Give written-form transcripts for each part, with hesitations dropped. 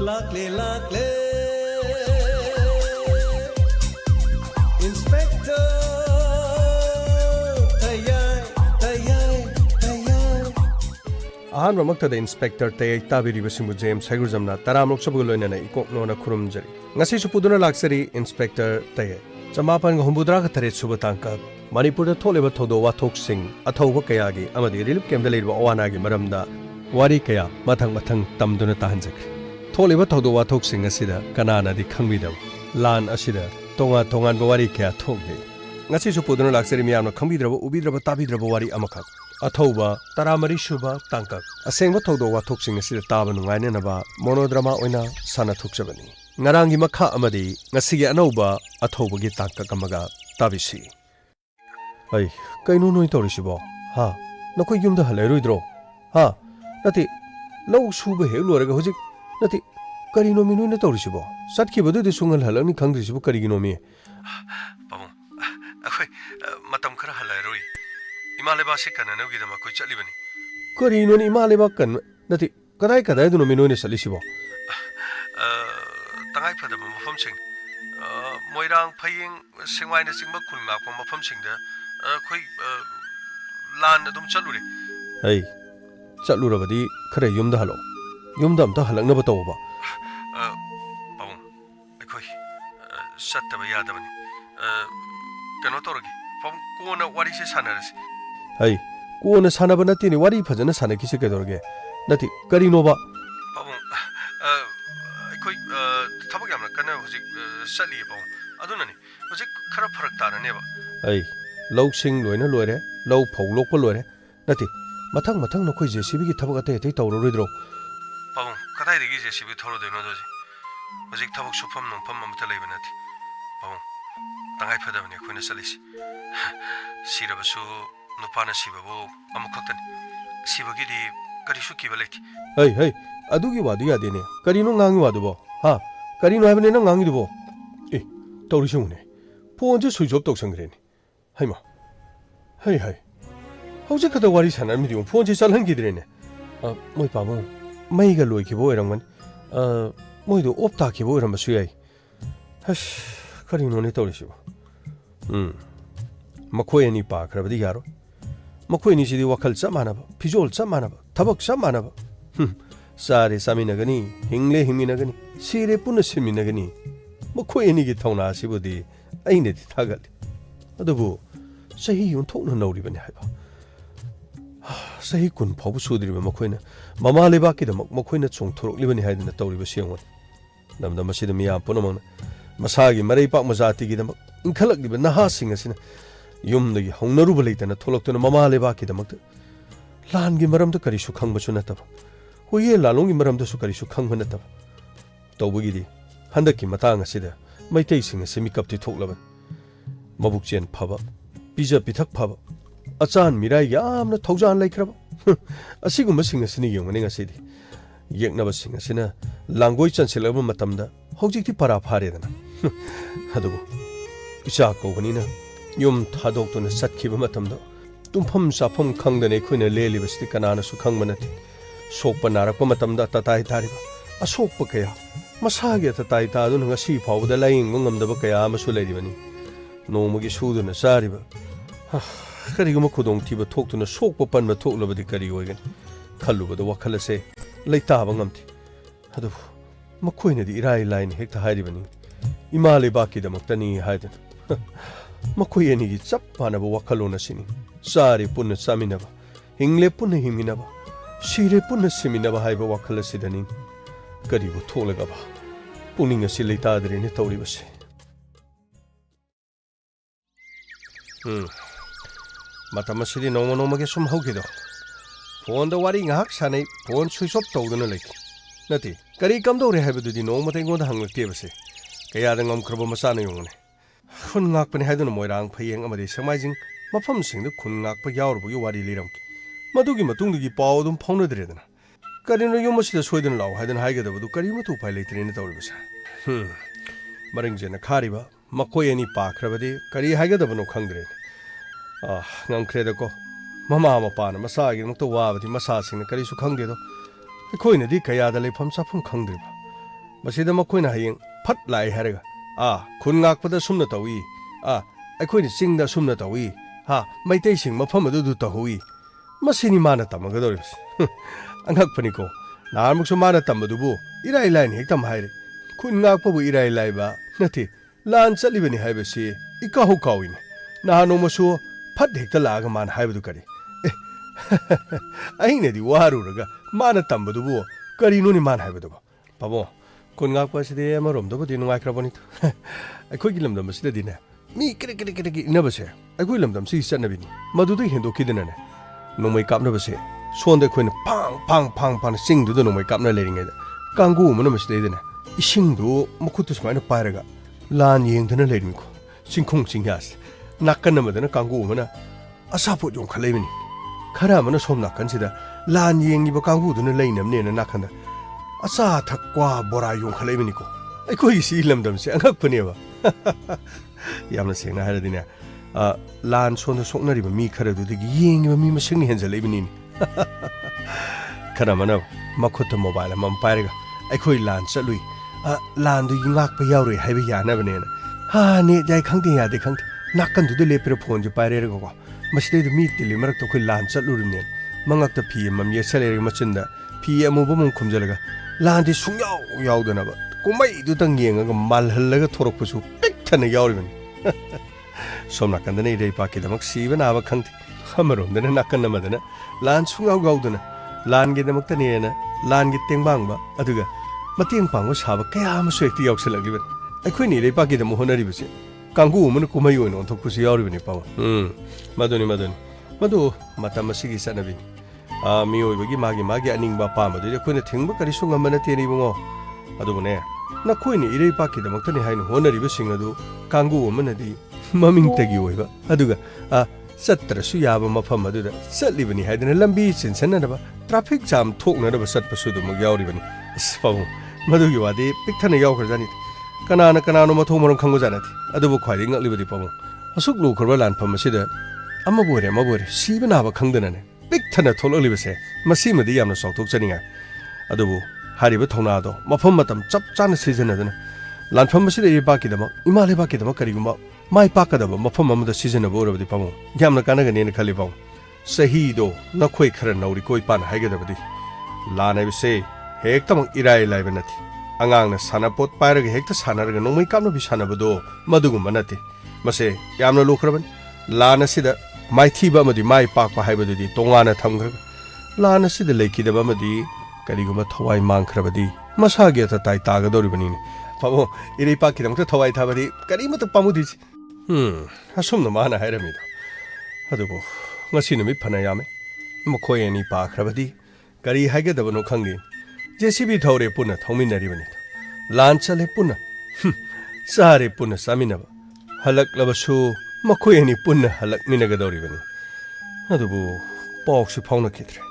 lakle lakle Inspector Tayai Tayai Tayai Ahan ramakta da Inspector Tayai tabiri basimu James Hagurjamna taramlok sabu loina na ikok no na khurumjari ngasi su puduna laksari Inspector Tayai Chamapan humbudra ka thare suba tangka Manipur da tholeba thodo wathok sing athauba kaya gi amadi relief camp da leiba awana gi maramda wari kaya mathang tamduna tahanjakri tholeba thodo wathok sing asida kanana di khangmidam lan asida tongan wari kaya thokde ngasi su puduna laksari miyamna khangbidraba ubidraba tabidraba wari amakak athauba taramari suba tangka asengba thodo wathok sing asida taba nungaine naba monodrama oina sana thokjabani ngarangi makha amadi ngasi anauba athauba gi tangka kamaga tabisi Ay, kaino noi torisibo ha nakoi yumda haleroidro ha nati lau suba he loraga hojik nati karino minu na torisibo satki badu de sungal halani khangdrisibo karigino mi babung akhoi matam khara haleroi imaleba se kanana gi dama koi chalibani karino ni imaleba kan nati kadai duno minu ne salisibo tangai phada mafam sing moirang phaying singwai na singba khulma ko mafam singda khoi lan adum chalure hey chalurabadi khare yumda halo yumda amta halakna batawa babung khoi sattaba yadabani kano toragi babung kona wari se sanarasi hey kona sanaba nati ni wari phajana sanaki se kedorge nati karino ba babung khoi thabak yamna kana hojik sali babung adunani hojik khara pharak tarane ba hey lau sing loina loire lau phau lokpa loire nati mathang nakhoi JCB gi thabak ate ate tawroidro babung kadai degi JCB thoro deino doji hojik thabak sufam nongpham amta leiba nati babung tangai phadabani khoina salisi sirabasu nupana sibabu amukhaktan sibagi di karisu kiba leiti hey adugi wadu yadene karino ngangi wadu bo ha karino habne na ngangi dubo tawrisungune phone switch off tawsangreni 하이마 하이 어제 그다 와리 사람 미디움 폰지 잘한기들이네 뭐이 바보 마이가 로이 기보 이런건 뭐이도 없다 기보 이런 거 수야이 하시 그리노네 떠리시고 마코에니 바 그러버디 야로 마코에니 시디 와칼 짬마나바 피졸 짬마나바 타박 짬마나바 사리 사미나가니 힝레 힘미나가니 시레 뿌느 실미나가니 마코에니기 통나 시부디 아이네디 타갈 어두부 sahi yun thok na nauri bani haiba sahi kun phabu sudri ba makhoina mama leba ki da makhoina chung thorok libani haidina tawri ba siangwan namda masida miya punamang masagi marai pak mazati gi da inkhalak diba naha sing asina yum da gi hongnaru ba leitana tholoktuna mama leba ki da mak lan gi maram da kari su khang ba chuna tab hoye lalong gi maram da su kari su khang ba na tab tawbu gi di handaki matang asida maitai sing asimi kap ti thok laban mabuk chen phaba Pizza pitak phaba achan mirai yamna thaujan laikhraba asiguma singasini yongane ngasidi yeknaba singasina langoi chanselaba matamda hojikti para pharedana adugo isa kobanina yum thadoktuna satkhiba matamda tumpham safam khangdane khoina lelibasti kanana su khangmanati sokpa narakpa matamda tatai tariba asokpa kaya masage tatai taduna ngasi phawda laing ngamdaba kaya amasu leiribani nomugi suduna sariba kariguma khudong thiba thoktuna sokpa panba thoklabadi kari oigan khalubada wakhalase leitaba ngamti adu makhoina di irai line hekta hairibani imale baki damaktani haidan makhoi ani gi chap panaba wakhalona sini sari punna saminaba hingle punna himinaba sire punna siminaba haiba wakhalase dani karibu tholagaba puninga si leitadri ne tawribase Matamasidi noma ge sum hogido phone da wari ngak sanai phone switch off tawduna leki nati kari kam dore habududi noma te ngon hanglakte base kaya da ngam khroba masana yongone khun ngak pani haiduna moirang phayeng amadi samaijing mafam singda khun ngak pa yawrbu yu wari liram madugi matungdi paw dum phone dredana karino yomasida soidana law haidana haigadabu kari matu pai leitrene tawribasa maringjena khariba makoi ani pa khrabadi kari haigadabu no khangdre ngangkhredako mama mapana masagi ngto wabadi masasing kari su khangde do khoina di kaya da lepham safum khangdriba ꯃꯁꯤꯗ ꯃꯈꯣꯏꯅ ꯍꯌꯦꯡ ꯐꯠ ꯂꯥꯛꯏ ꯍꯥꯏꯔꯒ ꯈꯨꯟ ꯉꯥꯛꯄꯗ ꯁꯨꯝꯅ ꯇꯧꯏ ꯑꯩꯈꯣꯏꯅ ꯆꯤꯡꯗ ꯁꯨꯝꯅ ꯇꯧꯏ ꯃꯩꯇꯩꯁꯤꯡ ꯃꯐꯝ ꯑꯗꯨꯗꯨ ꯇꯧꯍꯧꯏ ꯃꯁꯤꯅꯤ ꯃꯥꯅ ꯇꯝꯃꯒꯗꯧꯔꯤꯕꯁꯤ ꯑꯉꯛꯄꯅꯤꯀꯣ ꯅꯍꯥꯟꯃꯨꯛꯁꯨ ꯃꯥꯅ ꯇꯝꯕꯗꯨꯕꯨ ꯏꯔꯥꯏ ꯂꯥꯏꯅ ꯍꯦꯛꯇ ꯍꯥꯏꯔꯦ ꯈꯨꯟ ꯉꯥꯛꯄꯕꯨ ꯏꯔꯥꯏ ꯂꯥꯏꯕ ꯅꯠꯇꯦ ꯂꯥꯟ ꯆꯠꯂꯤꯕꯅꯤ ꯍꯥꯏꯕꯁꯤ ꯏꯀꯥꯎ ꯀꯥꯎꯏꯅꯤ ꯅꯍꯥꯟ ꯅꯣꯡꯃꯁꯨ ꯐꯠ ꯍꯦꯛꯇ ꯂꯥꯛꯑꯒ ꯃꯥꯅ ꯍꯥꯏꯕꯗꯨ ꯀꯔꯤ ꯑꯩꯅꯗꯤ ꯋꯥꯔꯨꯔꯒ ꯃꯥꯅ ꯇꯝꯕꯗꯨꯕꯨ ꯀꯔꯤꯅꯣꯅꯤ ꯃꯥꯅ ꯍꯥꯏꯕꯗꯨꯕꯨ ꯄꯥꯕꯨꯡ ꯈꯨꯟ ꯉꯥꯛꯄ ꯑꯁꯤꯗꯤ ꯑꯃꯔꯣꯝꯗꯕꯨꯗꯤ ꯅꯨꯡꯉꯥꯏꯈ꯭ꯔꯕꯅꯤꯗ ꯑꯩꯈꯣꯏꯒꯤ ꯂꯝꯗꯝ ꯑꯁꯤꯗꯗꯤꯅꯦ ꯃꯤ ꯀꯤꯔꯛ ꯏꯟꯅꯕꯁꯦ ꯑꯩꯈꯣꯏ ꯂꯝꯗꯝꯁꯤꯒꯤ ꯆꯠꯅꯕꯤꯅꯤ ꯃꯗꯨꯗꯩ ꯍꯦꯟꯗꯣꯛꯈꯤꯗꯅꯅꯦ ꯅꯣꯡꯃꯩ ꯀꯥꯞꯅꯕꯁꯦ ꯁꯣꯟꯗ ꯑꯩꯈꯣꯏꯅ ꯐꯥꯡ ꯆꯤꯡꯗꯨꯗ ꯅꯣꯡꯃꯩ ꯀꯥꯞꯅ ꯂꯩꯔꯤꯉꯩꯗ ꯀꯥꯡꯒꯨ ꯑꯃꯅ ꯃꯁꯤꯗꯩꯗꯅꯦ ꯏꯁꯤꯡꯗꯨ ꯃꯈꯨꯠꯇ ꯁꯨꯃꯥꯏꯅ ꯄꯥꯏꯔꯒ ꯂꯥꯟ ꯌꯦꯡꯗꯅ ꯂꯩꯔꯤꯃꯤꯀꯣ ꯆꯤꯡꯈꯣꯡ ꯆꯤꯡꯌꯥꯁꯤꯗ ꯅꯥꯀꯟ ꯑꯃꯗꯅ ꯀꯥꯡꯒꯨ ꯑꯃꯅ ꯑꯆꯥꯄꯣꯠ ꯌꯣꯟꯈꯠꯂꯛꯏꯕꯅꯤ ꯈꯔ ꯑꯃꯅ ꯁꯣꯝ ꯅꯥꯀꯟꯁꯤꯗ ꯂꯥꯟ ꯌꯦꯡꯉꯤꯕ ꯀꯥꯡꯕꯨꯗꯨꯅ ꯂꯩꯅꯕꯅꯦꯅ ꯅꯥꯀꯟꯗ ꯑꯆꯥ ꯑꯊꯛ ꯀ꯭ꯋꯥ ꯕꯣꯔꯥ ꯌꯣꯟꯈꯠꯂꯛꯏꯕꯅꯤꯀꯣ ꯑꯩꯈꯣꯏꯒꯤ ꯁꯤ ꯂꯝꯗꯝꯁꯦ ꯑꯉꯛꯄꯅꯦꯕ ꯌꯥꯝꯅ ꯁꯦꯡꯅ ꯍꯥꯏꯔꯗꯤꯅꯦ ꯂꯥꯟ ꯁꯣꯟꯗ ꯁꯣꯛꯅꯔꯤꯕ ꯃꯤ ꯈꯔꯗꯨꯗꯒꯤ ꯌꯦꯡꯉꯤꯕ ꯃꯤ ꯃꯁꯤꯡꯅ ꯍꯦꯟꯖꯜꯂꯛꯏꯕꯅꯤꯅꯦ ꯈꯔ ꯑꯃꯅ ꯃꯈꯨꯠꯇ ꯃꯣꯕꯥꯏꯜ ꯑꯃ ꯄꯥꯏꯔꯒ ꯑꯩꯈꯣꯏ ꯂꯥꯟ ꯆꯠꯂꯨꯏ ꯂꯥꯟꯗꯨ ꯉꯥꯛꯄ ꯌꯥꯎꯔꯣꯏ ꯍꯥꯏꯕ ꯌꯥꯅꯕꯅꯦꯅ ꯅꯦꯠ ꯌꯥꯏ ꯈꯪꯗꯦ ꯌꯥꯗꯦ ꯈꯪꯗꯦ ꯅꯥꯀꯟꯗꯨꯗ ꯂꯦꯞꯄꯤꯔ ꯐꯣꯟꯁꯦ ꯄꯥꯏꯔꯦꯔꯒꯀꯣ ꯃꯁꯤꯗꯩꯗ ꯃꯤ ꯇꯤꯜꯂꯤ ꯃꯔꯛꯇ ꯑꯩꯈꯣꯏ ꯂꯥꯟ ꯆꯠꯂꯨꯔꯤꯕꯅꯦꯅ ꯃꯉꯛꯇ ꯐꯤ ꯑꯃꯃꯝ ꯌꯦꯠꯁꯜꯂꯦꯔꯒ ꯃꯆꯤꯟꯗ ꯐꯤ ꯑꯃꯨꯕ ꯑꯃꯃꯝ ꯈꯨꯝꯖꯤꯜꯂꯒ ꯂꯥꯟꯗꯤ ꯁꯨꯡꯌꯥꯎ ꯌꯥꯎꯗꯅꯕ ꯀꯨꯝꯍꯩꯗꯨꯇꯪ ꯌꯦꯡꯉꯒ ꯃꯥꯜꯍꯜꯂꯒ ꯊꯣꯔꯛꯄꯁꯨ ꯄꯤꯛ ꯊꯟꯅ ꯌꯥꯎꯔꯤꯕꯅꯤ ꯁꯣꯝ ꯅꯥꯀꯟꯗꯅ ꯏꯔꯩꯄꯥꯛꯀꯤꯗꯃꯛ ꯁꯤꯕ ꯅꯥꯕ ꯈꯪꯗꯦ ꯑꯃꯔꯣꯝꯗꯅ ꯅꯥꯀꯟ ꯑꯃꯗꯅ ꯂꯥꯟ ꯁꯨꯡꯌꯥꯎ ꯌꯥꯎꯗꯅ ꯂꯥꯟꯒꯤꯗꯃꯛꯇꯅꯦꯅ ꯂꯥꯟꯒꯤ ꯇꯦꯡꯕꯥꯡꯕ ꯑꯗꯨꯒ ꯃꯇꯦꯡ ꯄꯥꯡꯕ ꯁꯥꯕ ꯀꯌా ꯑꯃꯁꯨ ꯍꯦꯛꯇ ꯌꯥꯎꯁꯜꯂꯛꯂꯤꯕꯅꯤ ꯑꯩꯈꯣꯏꯅ ꯏꯔꯩꯄꯥꯛꯀꯤꯗꯃꯛ ꯍꯣꯠꯅꯔꯤꯕꯁꯦ ꯀꯥꯡꯕꯨ ꯑꯃꯅ ꯀꯨꯝꯍꯩ ꯑꯣꯏꯅ ꯑꯣꯟꯊꯣꯛꯄꯁꯨ ꯌꯥꯎꯔꯤꯕꯅꯤ ꯄꯥꯎ ꯃꯗꯨꯅꯤ ꯃꯗꯨ ꯃꯇꯝ ꯑꯁꯤꯒꯤ ꯆꯠꯅꯕꯤꯅꯤ ꯃꯤꯑꯣꯏꯕꯒꯤ ꯃꯥꯒꯤ ꯑꯅꯤꯡꯕ ꯑꯄꯥꯝꯕꯗꯨꯗꯤ ꯑꯩꯈꯣꯏꯅ ꯊꯤꯡꯕ ꯀꯔꯤꯁꯨ ꯉꯝꯕ ꯅꯠꯇꯦꯅꯦ ꯏꯕꯨꯡꯉꯣ ꯑꯗꯨꯕꯨꯅꯦ ꯅꯈꯣꯏꯅ ꯏꯔꯩꯄꯥꯛꯀꯤꯗꯃꯛꯇꯅꯤ ꯍꯥꯏꯅ ꯍꯣꯠꯅꯔꯤꯕꯁꯤꯡ ꯑꯗꯨ ꯀꯥꯡꯕꯨ ꯑꯃꯅꯗꯤ ꯃꯃꯤꯡꯇꯒꯤ ꯑꯣꯏꯕ ꯑꯗꯨꯒ ꯆꯠꯇ꯭ꯔꯁꯨ ꯌꯥꯕ ꯃꯐꯝ ꯑꯗꯨꯗ ꯆꯠꯂꯤꯕꯅꯤ ꯍꯥꯏꯗꯅ ꯂꯝꯕꯤ ꯆꯤꯟꯁꯤꯟꯅꯅꯕ ꯇ꯭ꯔꯥꯐꯤꯛ ꯖꯥꯝ ꯊꯣꯛꯅꯅꯕ ꯆꯠꯄꯁꯨ ꯑꯗꯨꯃꯛ ꯌꯥꯎꯔꯤꯕꯅꯤ ꯑꯁ ꯄꯥꯕꯨꯡ ꯃꯗꯨꯒꯤ ꯋꯥꯗꯤ ꯄꯤꯛꯊꯟꯅ ꯌꯥꯎꯈ꯭ꯔꯖꯥꯠꯅꯤ ꯀꯅꯥꯅꯣ ꯃꯊꯣꯡ ꯃꯔꯝ ꯈꯪꯕꯖꯥꯠ ꯅꯠꯇꯦ ꯑꯗꯨꯕꯨ ꯈ꯭ꯋꯥꯏꯗꯒꯤ ꯉꯛꯂꯤꯕꯗꯤ ꯄꯥꯕꯨꯡ ꯑꯁꯨꯛ ꯂꯨꯈ꯭ꯔꯕ ꯂꯥꯟꯐꯝ ꯑꯁꯤꯗ ꯑꯃꯕꯨ ꯑꯣꯏꯔꯦ ꯁꯤꯕ ꯅꯥꯕ ꯈꯪꯗꯅꯅꯦ ꯄꯤꯛꯊꯟꯅ ꯊꯣꯛꯂꯛꯂꯤꯕꯁꯦ ꯃꯁꯤꯃꯗꯤ ꯌꯥꯝꯅ ꯆꯥꯎꯊꯣꯛꯆꯅꯤꯡꯉꯥꯏ ꯑꯗꯨꯕꯨ ꯍꯥꯏꯔꯤꯕ ꯊꯧꯅꯥꯗꯣ ꯃꯐꯝ ꯃꯇꯝ ꯆꯞ ꯆꯥꯅ ꯁꯤꯖꯤꯟꯅꯗꯨꯅ ꯂꯥꯟꯐꯝ ꯑꯁꯤꯗ ꯏꯔꯩꯄꯥꯛꯀꯤꯗꯃꯛ ꯏꯃꯥ ꯂꯩꯕꯥꯛꯀꯤꯗꯃꯛ ꯀꯔꯤꯒꯨꯝꯕ ꯃꯥꯏ ꯄꯥꯛꯀꯗꯕ ꯃꯐꯝ ꯑꯃꯗ ꯁꯤꯖꯤꯟꯅꯕ ꯑꯣꯏꯔꯕꯗꯤ ꯄꯥꯕꯨꯡ ꯌꯥꯝꯅ ꯀꯥꯟꯅꯒꯅꯦꯅ ꯈꯜꯂꯤ ꯄꯥꯕꯨꯡ ꯆꯍꯤꯗꯣ ꯅꯈꯣꯏ ꯈꯔ ꯅꯧꯔꯤꯀꯣ ꯏꯄꯥꯅ ꯍꯥꯏꯒꯗꯕꯗꯤ ꯂꯥꯟ ꯍꯥꯏꯕꯁꯦ ꯍꯦꯛꯇꯃꯛ ꯏꯔꯥꯏ ꯂꯥꯏꯕ ꯅꯠꯇꯦ ꯑꯉꯥꯡꯅ ꯁꯥꯟꯅꯄꯣꯠ ꯄꯥꯏꯔꯒ ꯍꯦꯛꯇ ꯁꯥꯟꯅꯔꯒ ꯅꯣꯡꯃꯩ ꯀꯥꯞꯅꯕꯤ ꯁꯥꯟꯅꯕꯗꯣ ꯃꯗꯨꯒꯨꯝꯕ ꯅꯠꯇꯦ ꯃꯁꯦ ꯌꯥꯝꯅ ꯂꯨꯈ꯭ꯔꯕꯅꯤ ꯂꯥꯟ ꯑꯁꯤꯗ ꯃꯥꯏꯊꯤꯕ ꯑꯃꯗꯤ ꯃꯥꯏ ꯄꯥꯛꯄ ꯍꯥꯏꯕꯗꯨꯗꯤ ꯇꯣꯉꯥꯟꯅ ꯊꯝꯈ꯭ꯔꯒ ꯂꯥꯟ ꯑꯁꯤꯗ ꯂꯩꯈꯤꯗꯕ ꯑꯃꯗꯤ ꯀꯔꯤꯒꯨꯝꯕ ꯊꯋꯥꯏ ꯃꯥꯡꯈ꯭ꯔꯕꯗꯤ ꯃꯁꯥꯒꯤ ꯑꯇꯇꯥꯏ ꯇꯥꯒꯗꯧꯔꯤꯕꯅꯤꯅꯦ ꯄꯥꯕꯨꯡ ꯏꯔꯩꯄꯥꯛꯀꯤꯗꯃꯛꯇ ꯊꯋꯥꯏ ꯊꯥꯕꯗꯤ ꯀꯔꯤꯃꯠꯇ ꯄꯥꯝꯃꯨꯗꯤꯁꯤ ꯑꯁꯨꯝꯅ ꯃꯥꯅ ꯍꯥꯏꯔꯝꯃꯤꯗꯣ ꯑꯗꯨꯕꯨ ꯉꯁꯤ ꯅꯨꯃꯤꯠ ꯐꯅ ꯌꯥꯝꯃꯦ ꯃꯈꯣꯏ ꯑꯅꯤ ꯄꯥꯈ꯭ꯔꯕꯗꯤ ꯀꯔꯤ ꯍꯥꯏꯒꯗꯕꯅꯣ ꯈꯪꯗꯦ JCB ꯊꯧꯔꯦ ꯄꯨꯟꯅ ꯊꯧꯃꯤꯟꯅꯔꯤꯕꯅꯤ ꯂꯥꯟ ꯆꯠꯂꯦ ꯄꯨꯟꯅ ꯆꯥꯔꯦ ꯄꯨꯟꯅ ꯆꯥꯃꯤꯟꯅꯕ ꯍꯜꯂꯛꯂꯕꯁꯨ ꯃꯈꯣꯏ ꯑꯅꯤ ꯄꯨꯟꯅ ꯍꯜꯂꯛꯃꯤꯟꯅꯒꯗꯧꯔꯤꯕꯅꯤ ꯑꯗꯨꯕꯨ ꯄꯥꯎꯁꯤ ꯐꯥꯎꯅꯈꯤꯗ꯭ꯔꯦ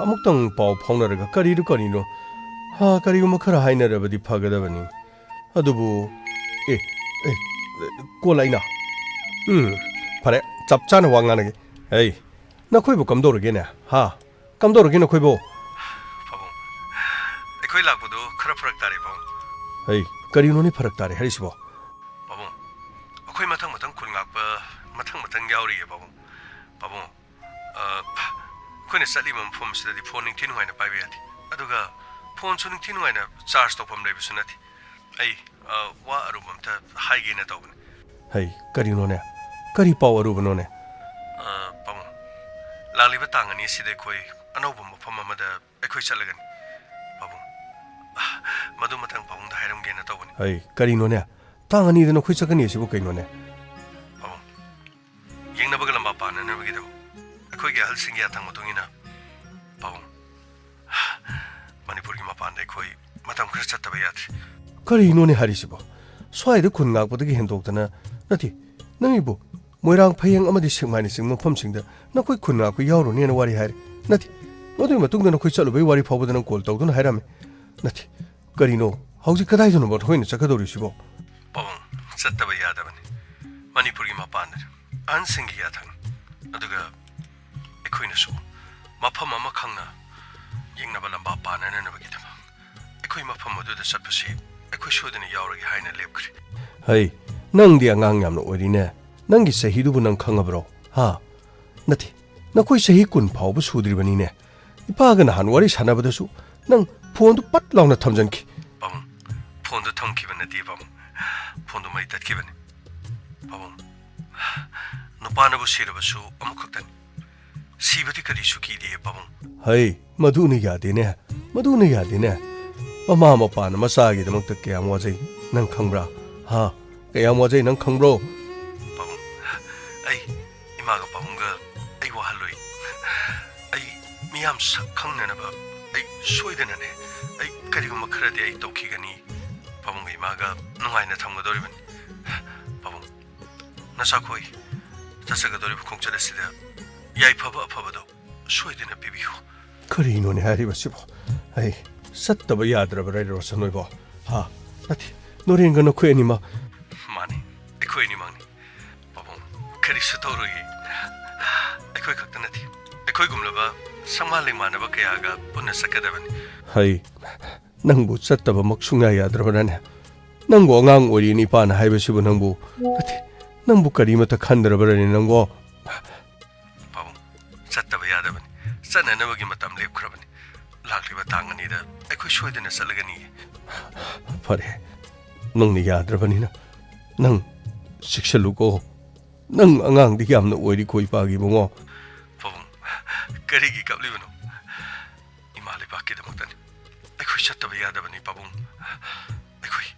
ꯑꯃꯨꯛꯇꯪ ꯄꯥꯎ ꯐꯥꯎꯅꯔꯒ ꯀꯔꯤꯅꯣ ꯀꯔꯤꯒꯨꯝꯕ ꯈꯔ ꯍꯥꯏꯅꯔꯕꯗꯤ ꯐꯒꯗꯕꯅꯤ ꯑꯗꯨꯕꯨ ꯀꯣꯜ ꯑꯩꯅ ꯐꯔꯦ ꯆꯞ ꯆꯥꯅ ꯋꯥ ꯉꯥꯡꯅꯒꯦ ꯅꯈꯣꯏꯕꯨ ꯀꯝꯗꯧꯔꯒꯦꯅꯦ ꯀꯝꯗꯧꯔꯒꯦ ꯅꯈꯣꯏꯕꯨ ꯄꯥꯕꯨꯡ ꯑꯩꯈꯣꯏ ꯂꯥꯛꯄꯗꯨ ꯈꯔ ꯐꯔꯛ ꯇꯥꯔꯦ ꯄꯥꯕꯨꯡ ꯀꯔꯤꯅꯣꯅꯦ ꯐꯔꯛ ꯇꯥꯔꯦ ꯍꯥꯏꯔꯤꯁꯤꯕꯣ ꯄꯥꯕꯨꯡ ꯑꯩꯈꯣꯏ ꯃꯊꯪ ꯈꯨꯟ ꯉꯥꯛꯄ ꯃꯊꯪ ꯌꯥꯎꯔꯤꯌꯦ ꯄꯥꯕꯨꯡ ꯑꯩꯈꯣꯏꯅ ꯆꯠꯂꯤꯕ ꯃꯐꯝꯁꯤꯗꯗꯤ ꯐꯣꯟ ꯅꯤꯡꯊꯤ ꯅꯨꯡꯉꯥꯏꯅ ꯄꯥꯏꯕ ꯌꯥꯗꯦ ꯑꯗꯨꯒ ꯐꯣꯟꯁꯨ ꯅꯤꯡꯊꯤ ꯅꯨꯡꯉꯥꯏꯅ ꯆꯥꯔꯖ ꯇꯧꯐꯝ ꯂꯩꯕꯁꯨ ꯅꯠꯇꯦ ꯑꯩ ꯋꯥ ꯑꯔꯨꯕ ꯑꯝꯇ ꯍꯥꯏꯒꯦꯅ ꯇꯧꯕꯅꯤ ꯀꯔꯤꯅꯣꯅꯦ ꯀꯔꯤ ꯄꯥꯎ ꯑꯔꯨꯕꯅꯣꯅꯦ ꯄꯥꯕꯨꯡ ꯂꯥꯛꯂꯤꯕ ꯇꯥꯡ 2 ꯑꯁꯤꯗ ꯑꯩꯈꯣꯏ ꯑꯅꯧꯕ ꯃꯐꯝ ꯑꯃꯗ ꯑꯩꯈꯣꯏ ꯆꯠꯂꯒꯅꯤ ꯄꯥꯕꯨꯡ ꯃꯗꯨ ꯃꯊꯪ ꯄꯥꯕꯨꯡꯗ ꯍꯥꯏꯔꯝꯒꯦꯅ ꯇꯧꯕꯅꯤ ꯀꯔꯤꯅꯣꯅꯦ ꯇꯥꯡ 2ꯗ ꯅꯈꯣꯏ ꯆꯠꯀꯅꯤ ꯑꯁꯤꯕꯨ ꯀꯩꯅꯣꯅꯦ ꯄꯥꯕꯨꯡ ꯌꯦꯡꯅꯕꯒ ꯂꯝꯕꯥ ꯄꯥꯅꯅꯕꯒꯤꯗꯣ ꯑꯩꯈꯣꯏꯒꯤ ꯑꯍꯜꯁꯤꯡꯒꯤ ꯌꯥꯊꯪ ꯃꯇꯨꯡ ꯏꯟꯅ ꯄꯥꯕꯨꯡ ꯃꯅꯤꯄꯨꯔꯒꯤ ꯃꯄꯥꯟꯗ ꯑꯩꯈꯣꯏ ꯃꯇꯝ ꯈꯔ ꯆꯠꯇꯕ ꯌꯥꯗ꯭ꯔꯦ ꯀꯔꯤꯅꯣꯅꯦ ꯍꯥꯏꯔꯤꯁꯤꯕꯣ ꯁ꯭ꯋꯥꯏꯗ ꯈꯨꯟ ꯉꯥꯛꯄꯗꯒꯤ ꯍꯦꯟꯗꯣꯛꯇꯅ ꯅꯠꯇꯦ ꯅꯪꯒꯤꯕꯨ ꯃꯣꯏꯔꯥꯡ ꯐꯌꯦꯡ ꯑꯃꯗꯤ ꯁꯦꯛꯃꯥꯏꯅꯆꯤꯡꯕ ꯃꯐꯝꯁꯤꯡꯗ ꯅꯈꯣꯏ ꯈꯨꯟ ꯉꯥꯛꯄ ꯌꯥꯎꯔꯨꯅꯦꯅ ꯋꯥꯔꯤ ꯍꯥꯏꯔꯦ ꯅꯠꯇꯦ ꯃꯗꯨꯒꯤ ꯃꯇꯨꯡꯗ ꯅꯈꯣꯏ ꯆꯠꯂꯨꯕꯩ ꯋꯥꯔꯤ ꯐꯥꯎꯕꯗ ꯅꯪ ꯀꯣꯜ ꯇꯧꯗꯨꯅ ꯍꯥꯏꯔꯝꯃꯦ ꯅꯠꯇꯦ ꯀꯔꯤꯅꯣ ꯍꯧꯖꯤꯛ ꯀꯗꯥꯏꯗꯅꯣ ꯅꯈꯣꯏꯅ ꯆꯠꯀꯗꯧꯔꯤꯁꯤꯕꯣ ꯄꯥꯕꯨꯡ ꯆꯠꯇꯕ ꯌꯥꯗꯕꯅꯤ ꯃꯅꯤꯄꯨꯔꯒꯤ ꯃꯄꯥꯟꯗ ꯑꯍꯟꯁꯤꯡꯒꯤ ꯌꯥꯊꯪ ꯑꯗꯨꯒ ꯑꯩꯈꯣꯏꯅꯁꯨ ꯃꯐꯝ ꯑꯃ ꯈꯪꯅ ꯌꯦꯡꯅꯕ ꯂꯝꯕꯥ ꯄꯥꯅꯅꯕꯒꯤꯗꯃꯛ ꯑꯩꯈꯣꯏ ꯃꯐꯝ ꯑꯗꯨꯗ ꯆꯠꯄꯁꯤ ꯑꯩꯈꯣꯏ ꯁꯣꯏꯗꯅ ꯌꯥꯎꯔꯒꯦ ꯍꯥꯏꯅ ꯂꯦꯞꯈ꯭ꯔꯦ ꯍꯩ ꯅꯪꯗꯤ ꯑꯉꯥꯡ ꯌꯥꯝꯅ ꯑꯣꯏꯔꯤꯅꯦ ꯅꯪꯒꯤ ꯆꯍꯤꯗꯨꯕꯨ ꯅꯪ ꯈꯪꯉꯕ꯭ꯔꯣ ꯍꯥ ꯅꯠꯇꯦ ꯅꯈꯣꯏ ꯆꯍꯤ 10 ꯐꯥꯎꯕ ꯁꯨꯗ꯭ꯔꯤꯕꯅꯤꯅꯦ ꯏꯄꯥꯒ ꯅꯍꯥꯟ ꯋꯥꯔꯤ ꯁꯥꯟꯅꯕꯗꯁꯨ ꯅꯪ ꯐꯣꯟꯗꯨ ꯄꯠ ꯂꯥꯎꯅ ꯊꯝꯖꯟꯈꯤ ꯄꯥꯕꯨꯡ ꯐꯣꯟꯗꯨ ꯊꯝꯈꯤꯕ ꯅꯠꯇꯦ ꯄꯥꯕꯨꯡ ꯐꯣꯟꯗꯨ ꯃꯩ ꯇꯠꯈꯤꯕꯅꯤ ꯄꯥꯕꯨꯡ ꯅꯨꯄꯥꯅꯕꯨ ꯁꯤꯔꯕꯁꯨ ꯑꯃꯨꯛꯈꯛꯇꯅꯤ ꯁꯤꯕꯗꯤ ꯀꯔꯤꯁꯨ ꯀꯤꯗꯦ ꯄꯥꯕꯨꯡ ꯍꯩ ꯃꯗꯨꯅ ꯌꯥꯗꯦꯅꯦ ꯃꯗꯨꯅ ꯌꯥꯗꯦꯅꯦ ꯃꯃꯥ ꯃꯄꯥꯅ ꯃꯆꯥꯒꯤꯗꯃꯛꯇ ꯀꯌꯥꯝ ꯋꯥꯖꯩ ꯅꯪ ꯈꯪꯕ꯭ꯔꯥ ꯍꯥ ꯀꯌꯥꯝ ꯋꯥꯖꯩ ꯅꯪ ꯈꯪꯕ꯭ꯔꯣ ꯄꯥꯕꯨꯡ ꯑꯩ 이마가 빠문가 아이고 할로이 아이 미암 삭항내나봐 아이 소이되나네 아이 그리고 뭐 그래도 아이 또키가니 빠문가 이마가 농아이나 탐거더리면 빠문 나사코이 자사가더리 공짜랬으다 야이 파바도 소이되나 비비고 그리노네 하리바시보 아이 삿더버 야드라버라이로 선노이보 하 나티 노래인가 놓고 애니마 마니 에코 애니마니 빠문 그리스 도로이 ꯑꯩꯈꯣꯏ ꯈꯛꯇ ꯅꯠꯇꯦ ꯑꯩꯈꯣꯏꯒꯨꯝꯂꯕ ꯁꯪꯃꯥꯂꯦꯡ ꯃꯥꯟꯅꯕ ꯀꯌꯥꯒ ꯄꯨꯟꯅ ꯆꯠꯀꯗꯕꯅꯤ ꯍꯩ ꯅꯪꯕꯨ ꯆꯠꯇꯕꯃꯛ ꯁꯨꯡꯌꯥ ꯌꯥꯗ꯭ꯔꯕꯅꯅꯦ ꯅꯪꯕꯨ ꯑꯉꯥꯡ ꯑꯣꯏꯔꯤꯅꯤ ꯏꯄꯥꯅ ꯍꯥꯏꯕꯁꯤꯕꯨ ꯅꯪꯕꯨ ꯅꯠꯇꯦ ꯅꯪꯕꯨ ꯀꯔꯤꯃꯠꯇ ꯈꯟꯗ꯭ꯔꯕꯔꯅꯤ ꯅꯪꯕꯣ ꯄꯥꯕꯨꯡ ꯆꯠꯇꯕ ꯌꯥꯗꯕꯅꯤ ꯆꯠꯅꯅꯕꯒꯤ ꯃꯇꯝ ꯂꯦꯞꯈ꯭ꯔꯕꯅꯤ ꯂꯥꯛꯂꯤꯕ ꯇꯥꯡ 2ꯗ ꯑꯩꯈꯣꯏ ꯁꯣꯏꯗꯅ ꯆꯠꯂꯒꯅꯤ ꯐꯔꯦ ꯅꯪꯅ ꯌꯥꯗ꯭ꯔꯕꯅꯤꯅ ꯅꯪ ꯆꯦꯛꯁꯤꯜꯂꯨꯀꯣ ꯅꯪ ꯑꯉꯥꯡꯗꯤ ꯌꯥꯝꯅ ꯑꯣꯏꯔꯤꯀꯣ ꯏꯄꯥꯒꯤ ꯏꯕꯨꯡꯉꯣ ꯄꯥꯕꯨꯡ ꯀꯔꯤꯒꯤ ꯀꯞꯂꯤꯕꯅꯣ ꯏꯃꯥ ꯂꯩꯕꯥꯛꯀꯤꯗꯃꯛꯇꯅꯤ ꯑꯩꯈꯣꯏ ꯆꯠꯇꯕ ꯌꯥꯗꯕꯅꯤ ꯄꯥꯕꯨꯡ ꯑꯩꯈꯣꯏ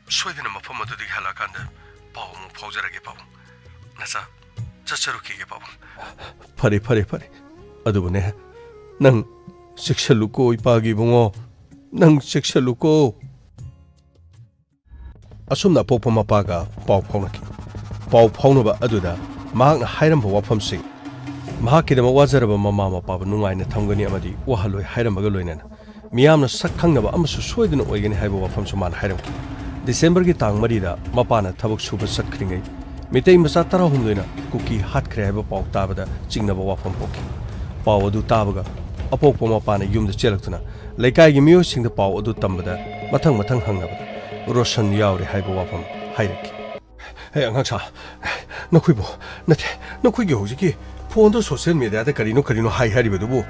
ꯁꯣꯏꯗꯅ ꯃꯐꯝ ꯑꯗꯨꯗꯒꯤ ꯍꯜꯂꯛꯑꯀꯥꯟꯗ ꯄꯥꯎ ꯑꯃꯨꯛ ꯐꯥꯎꯖꯔꯒꯦ ꯄꯥꯕꯨꯡ ꯅꯆꯥ ꯆꯠꯆꯔꯨꯈꯤꯒꯦ ꯄꯥꯕꯨꯡ ꯐꯔꯦ ꯐꯔꯦ ꯐꯔꯦ ꯑꯗꯨꯕꯨꯅꯦ ꯅꯪ ꯆꯦꯛꯁꯤꯜꯂꯨꯀꯣ ꯏꯄꯥꯒꯤ ꯏꯕꯨꯡꯉꯣ ꯅꯪ ꯆꯦꯛꯁꯤꯜꯂꯨꯀꯣ ꯑꯁꯨꯝꯅ ꯑꯄꯣꯛꯄ ꯃꯄꯥꯒ ꯄꯥꯎ ꯐꯥꯎꯅꯈꯤ ꯄꯥꯎ ꯐꯥꯎꯅꯕ ꯑꯗꯨꯗ ꯃꯍꯥꯛꯅ ꯍꯥꯏꯔꯝꯕ ꯋꯥꯐꯝꯁꯤꯡ ꯃꯍꯥꯛꯀꯤꯗꯃꯛ ꯋꯥꯖꯔꯕ ꯃꯃꯥ ꯃꯄꯥꯕꯨ ꯅꯨꯡꯉꯥꯏꯅ ꯊꯝꯒꯅꯤ ꯑꯃꯗꯤ ꯋꯥꯍꯜꯂꯣꯏ ꯍꯥꯏꯔꯝꯕꯒ ꯂꯣꯏꯅꯅ ꯃꯤꯌꯥꯝꯅ ꯁꯛ ꯈꯪꯅꯕ ꯑꯃꯁꯨ ꯁꯣꯏꯗꯅ ꯑꯣꯏꯒꯅꯤ ꯍꯥꯏꯕ ꯋꯥꯐꯝꯁꯨ ꯃꯥꯅ ꯍꯥꯏꯔꯝꯈꯤ ꯗꯤꯁꯦꯝꯕꯔꯒꯤ ꯇꯥꯡ 4ꯗ ꯃꯄꯥꯅ ꯊꯕꯛ ꯁꯨꯕ ꯆꯠꯈ꯭ꯔꯤꯉꯩ ꯃꯤꯇꯩ ꯃꯆꯥ 19ꯅ ꯀꯨꯀꯤ ꯍꯥꯠꯈ꯭ꯔꯦ ꯍꯥꯏꯕ ꯄꯥꯎ ꯇꯥꯕꯗ ꯆꯤꯡꯅꯕ ꯋꯥꯐꯝ ꯄꯣꯛꯈꯤ ꯄꯥꯎ ꯑꯗꯨ ꯇꯥꯕꯒ ꯑꯄꯣꯛꯄ ꯃꯄꯥꯅ ꯌꯨꯝꯗ ꯆꯦꯜꯂꯛꯇꯨꯅ ꯂꯩꯀꯥꯏꯒꯤ ꯃꯤꯑꯣꯏꯁꯤꯡꯗ ꯄꯥꯎ ꯑꯗꯨ ꯇꯝꯕꯗ ꯃꯊꯪ ꯍꯪꯅꯕꯗ ꯔꯣꯁꯟ ꯌꯥꯎꯔꯦ ꯍꯥꯏꯕ ꯋꯥꯐꯝ ꯍꯥꯏꯔꯛꯈꯤ ꯍꯦ ꯑꯉꯥꯡꯁꯥ ꯅꯈꯣꯏꯕꯨ ꯅꯠꯇꯦ ꯅꯈꯣꯏꯒꯤ ꯍꯧꯖꯤꯛꯀꯤ ꯐꯣꯟꯗ ꯁꯣꯁꯤꯌꯦꯜ ꯃꯤꯗꯤꯌꯥꯗ ꯀꯔꯤꯅꯣ ꯍꯥꯏꯔꯤꯕꯗꯨꯕꯨ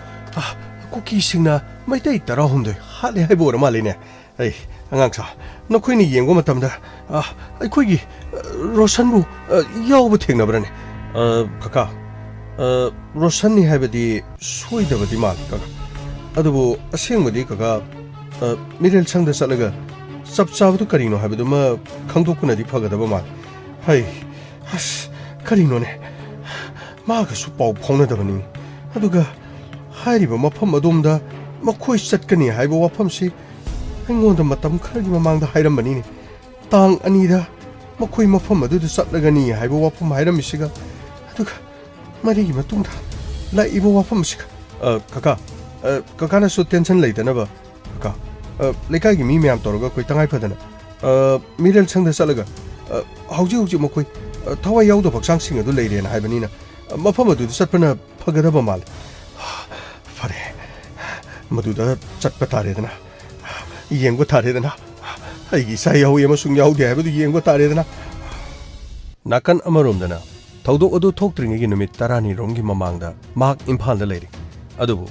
ꯀꯨꯀꯤꯁꯤꯡꯅ ꯃꯩꯇꯩ 19 ꯍꯥꯠꯂꯦ ꯍꯥꯏꯕ ꯑꯣꯏꯔ ꯃꯥꯜꯂꯤꯅꯦ ꯑꯩ ꯑꯉꯥꯡꯁꯥ ꯅꯈꯣꯏꯅ ꯌꯦꯡꯕ ꯃꯇꯝꯗ ꯑꯩꯈꯣꯏꯒꯤ ꯔꯣꯁꯟꯕꯨ ꯌꯥꯎꯕ ꯊꯦꯡꯅꯕ꯭ꯔꯅꯦ ꯀꯀꯥ ꯔꯣꯁꯟꯅꯤ ꯍꯥꯏꯕꯗꯤ ꯁꯣꯏꯗꯕꯗꯤ ꯃꯥꯜꯂꯤ ꯀꯀꯥ ꯑꯗꯨꯕꯨ ꯑꯁꯦꯡꯕꯗꯤ ꯀꯀꯥ ꯃꯤꯔꯦꯜ ꯁꯪꯗ ꯆꯠꯂꯒ ꯆꯞ ꯆꯥꯕꯗꯨ ꯀꯔꯤꯅꯣ ꯍꯥꯏꯕꯗꯨꯃ ꯈꯪꯗꯣꯛꯄꯅꯗꯤ ꯐꯒꯗꯕ ꯃꯥꯜꯂꯤ ꯍꯩ ꯑꯁ ꯀꯔꯤꯅꯣꯅꯦ ꯃꯥꯒꯁꯨ ꯄꯥꯎ ꯐꯥꯎꯅꯗꯕꯅꯤ ꯑꯗꯨꯒ ꯍꯥꯏꯔꯤꯕ ꯃꯐꯝ ꯑꯗꯣꯝꯗ ꯃꯈꯣꯏ ꯆꯠꯀꯅꯤ ꯍꯥꯏꯕ ꯋꯥꯐꯝꯁꯤ ꯑꯩꯉꯣꯟꯗ ꯃꯇꯝ ꯈꯔꯒꯤ ꯃꯃꯥꯡꯗ ꯍꯥꯏꯔꯝꯕꯅꯤꯅꯦ ꯇꯥꯡ 2ꯗ ꯃꯈꯣꯏ ꯃꯐꯝ ꯑꯗꯨꯗ ꯆꯠꯂꯒꯅꯤ ꯍꯥꯏꯕ ꯋꯥꯐꯝ ꯍꯥꯏꯔꯝꯃꯤꯁꯤꯒ ꯑꯗꯨꯒ ꯃꯔꯤꯒꯤ ꯃꯇꯨꯡꯗ ꯂꯥꯛꯏꯕ ꯋꯥꯐꯝꯁꯤꯒ ꯀꯀꯥꯅꯁꯨ ꯇꯦꯟꯁꯟ ꯂꯩꯇꯅꯕ ꯀꯀꯥ ꯂꯩꯀꯥꯏꯒꯤ ꯃꯤ ꯃꯌꯥꯝ ꯇꯧꯔꯒ ꯑꯩꯈꯣꯏ ꯇꯉꯥꯏ ꯐꯗꯅ ꯃꯤꯔꯦꯜ ꯁꯪꯗ ꯆꯠꯂꯒ ꯍꯧꯖꯤꯛ ꯃꯈꯣꯏ ꯊꯋꯥꯏ ꯌꯥꯎꯗꯕ ꯍꯛꯆꯥꯡꯁꯤꯡ ꯑꯗꯨ ꯂꯩꯔꯦꯅ ꯍꯥꯏꯕꯅꯤꯅ ꯃꯐꯝ ꯑꯗꯨꯗ ꯆꯠꯄꯅ ꯐꯒꯗꯕ ꯃꯥꯜꯂꯤ ꯐꯔꯦ ꯃꯗꯨꯗ ꯆꯠꯄ ꯇꯥꯔꯦꯗꯅ ꯌꯦꯡꯕ ꯇꯥꯔꯦꯗꯅ ꯑꯩꯒꯤ ꯏꯆꯥ ꯌꯥꯎꯏ ꯑꯃꯁꯨꯡ ꯌꯥꯎꯗꯦ ꯍꯥꯏꯕꯗꯨ ꯌꯦꯡꯕ ꯇꯥꯔꯦꯗꯅ ꯅꯥꯀꯟ ꯑꯃꯔꯣꯝꯗꯅ ꯊꯧꯗꯣꯛ ꯑꯗꯨ ꯊꯣꯛꯇ꯭ꯔꯤꯉꯩꯒꯤ ꯅꯨꯃꯤꯠ 12ꯔꯣꯝꯒꯤ ꯃꯃꯥꯡꯗ ꯃꯍꯥꯛ ꯏꯝꯐꯥꯜꯗ ꯂꯩꯔꯤ ꯑꯗꯨꯕꯨ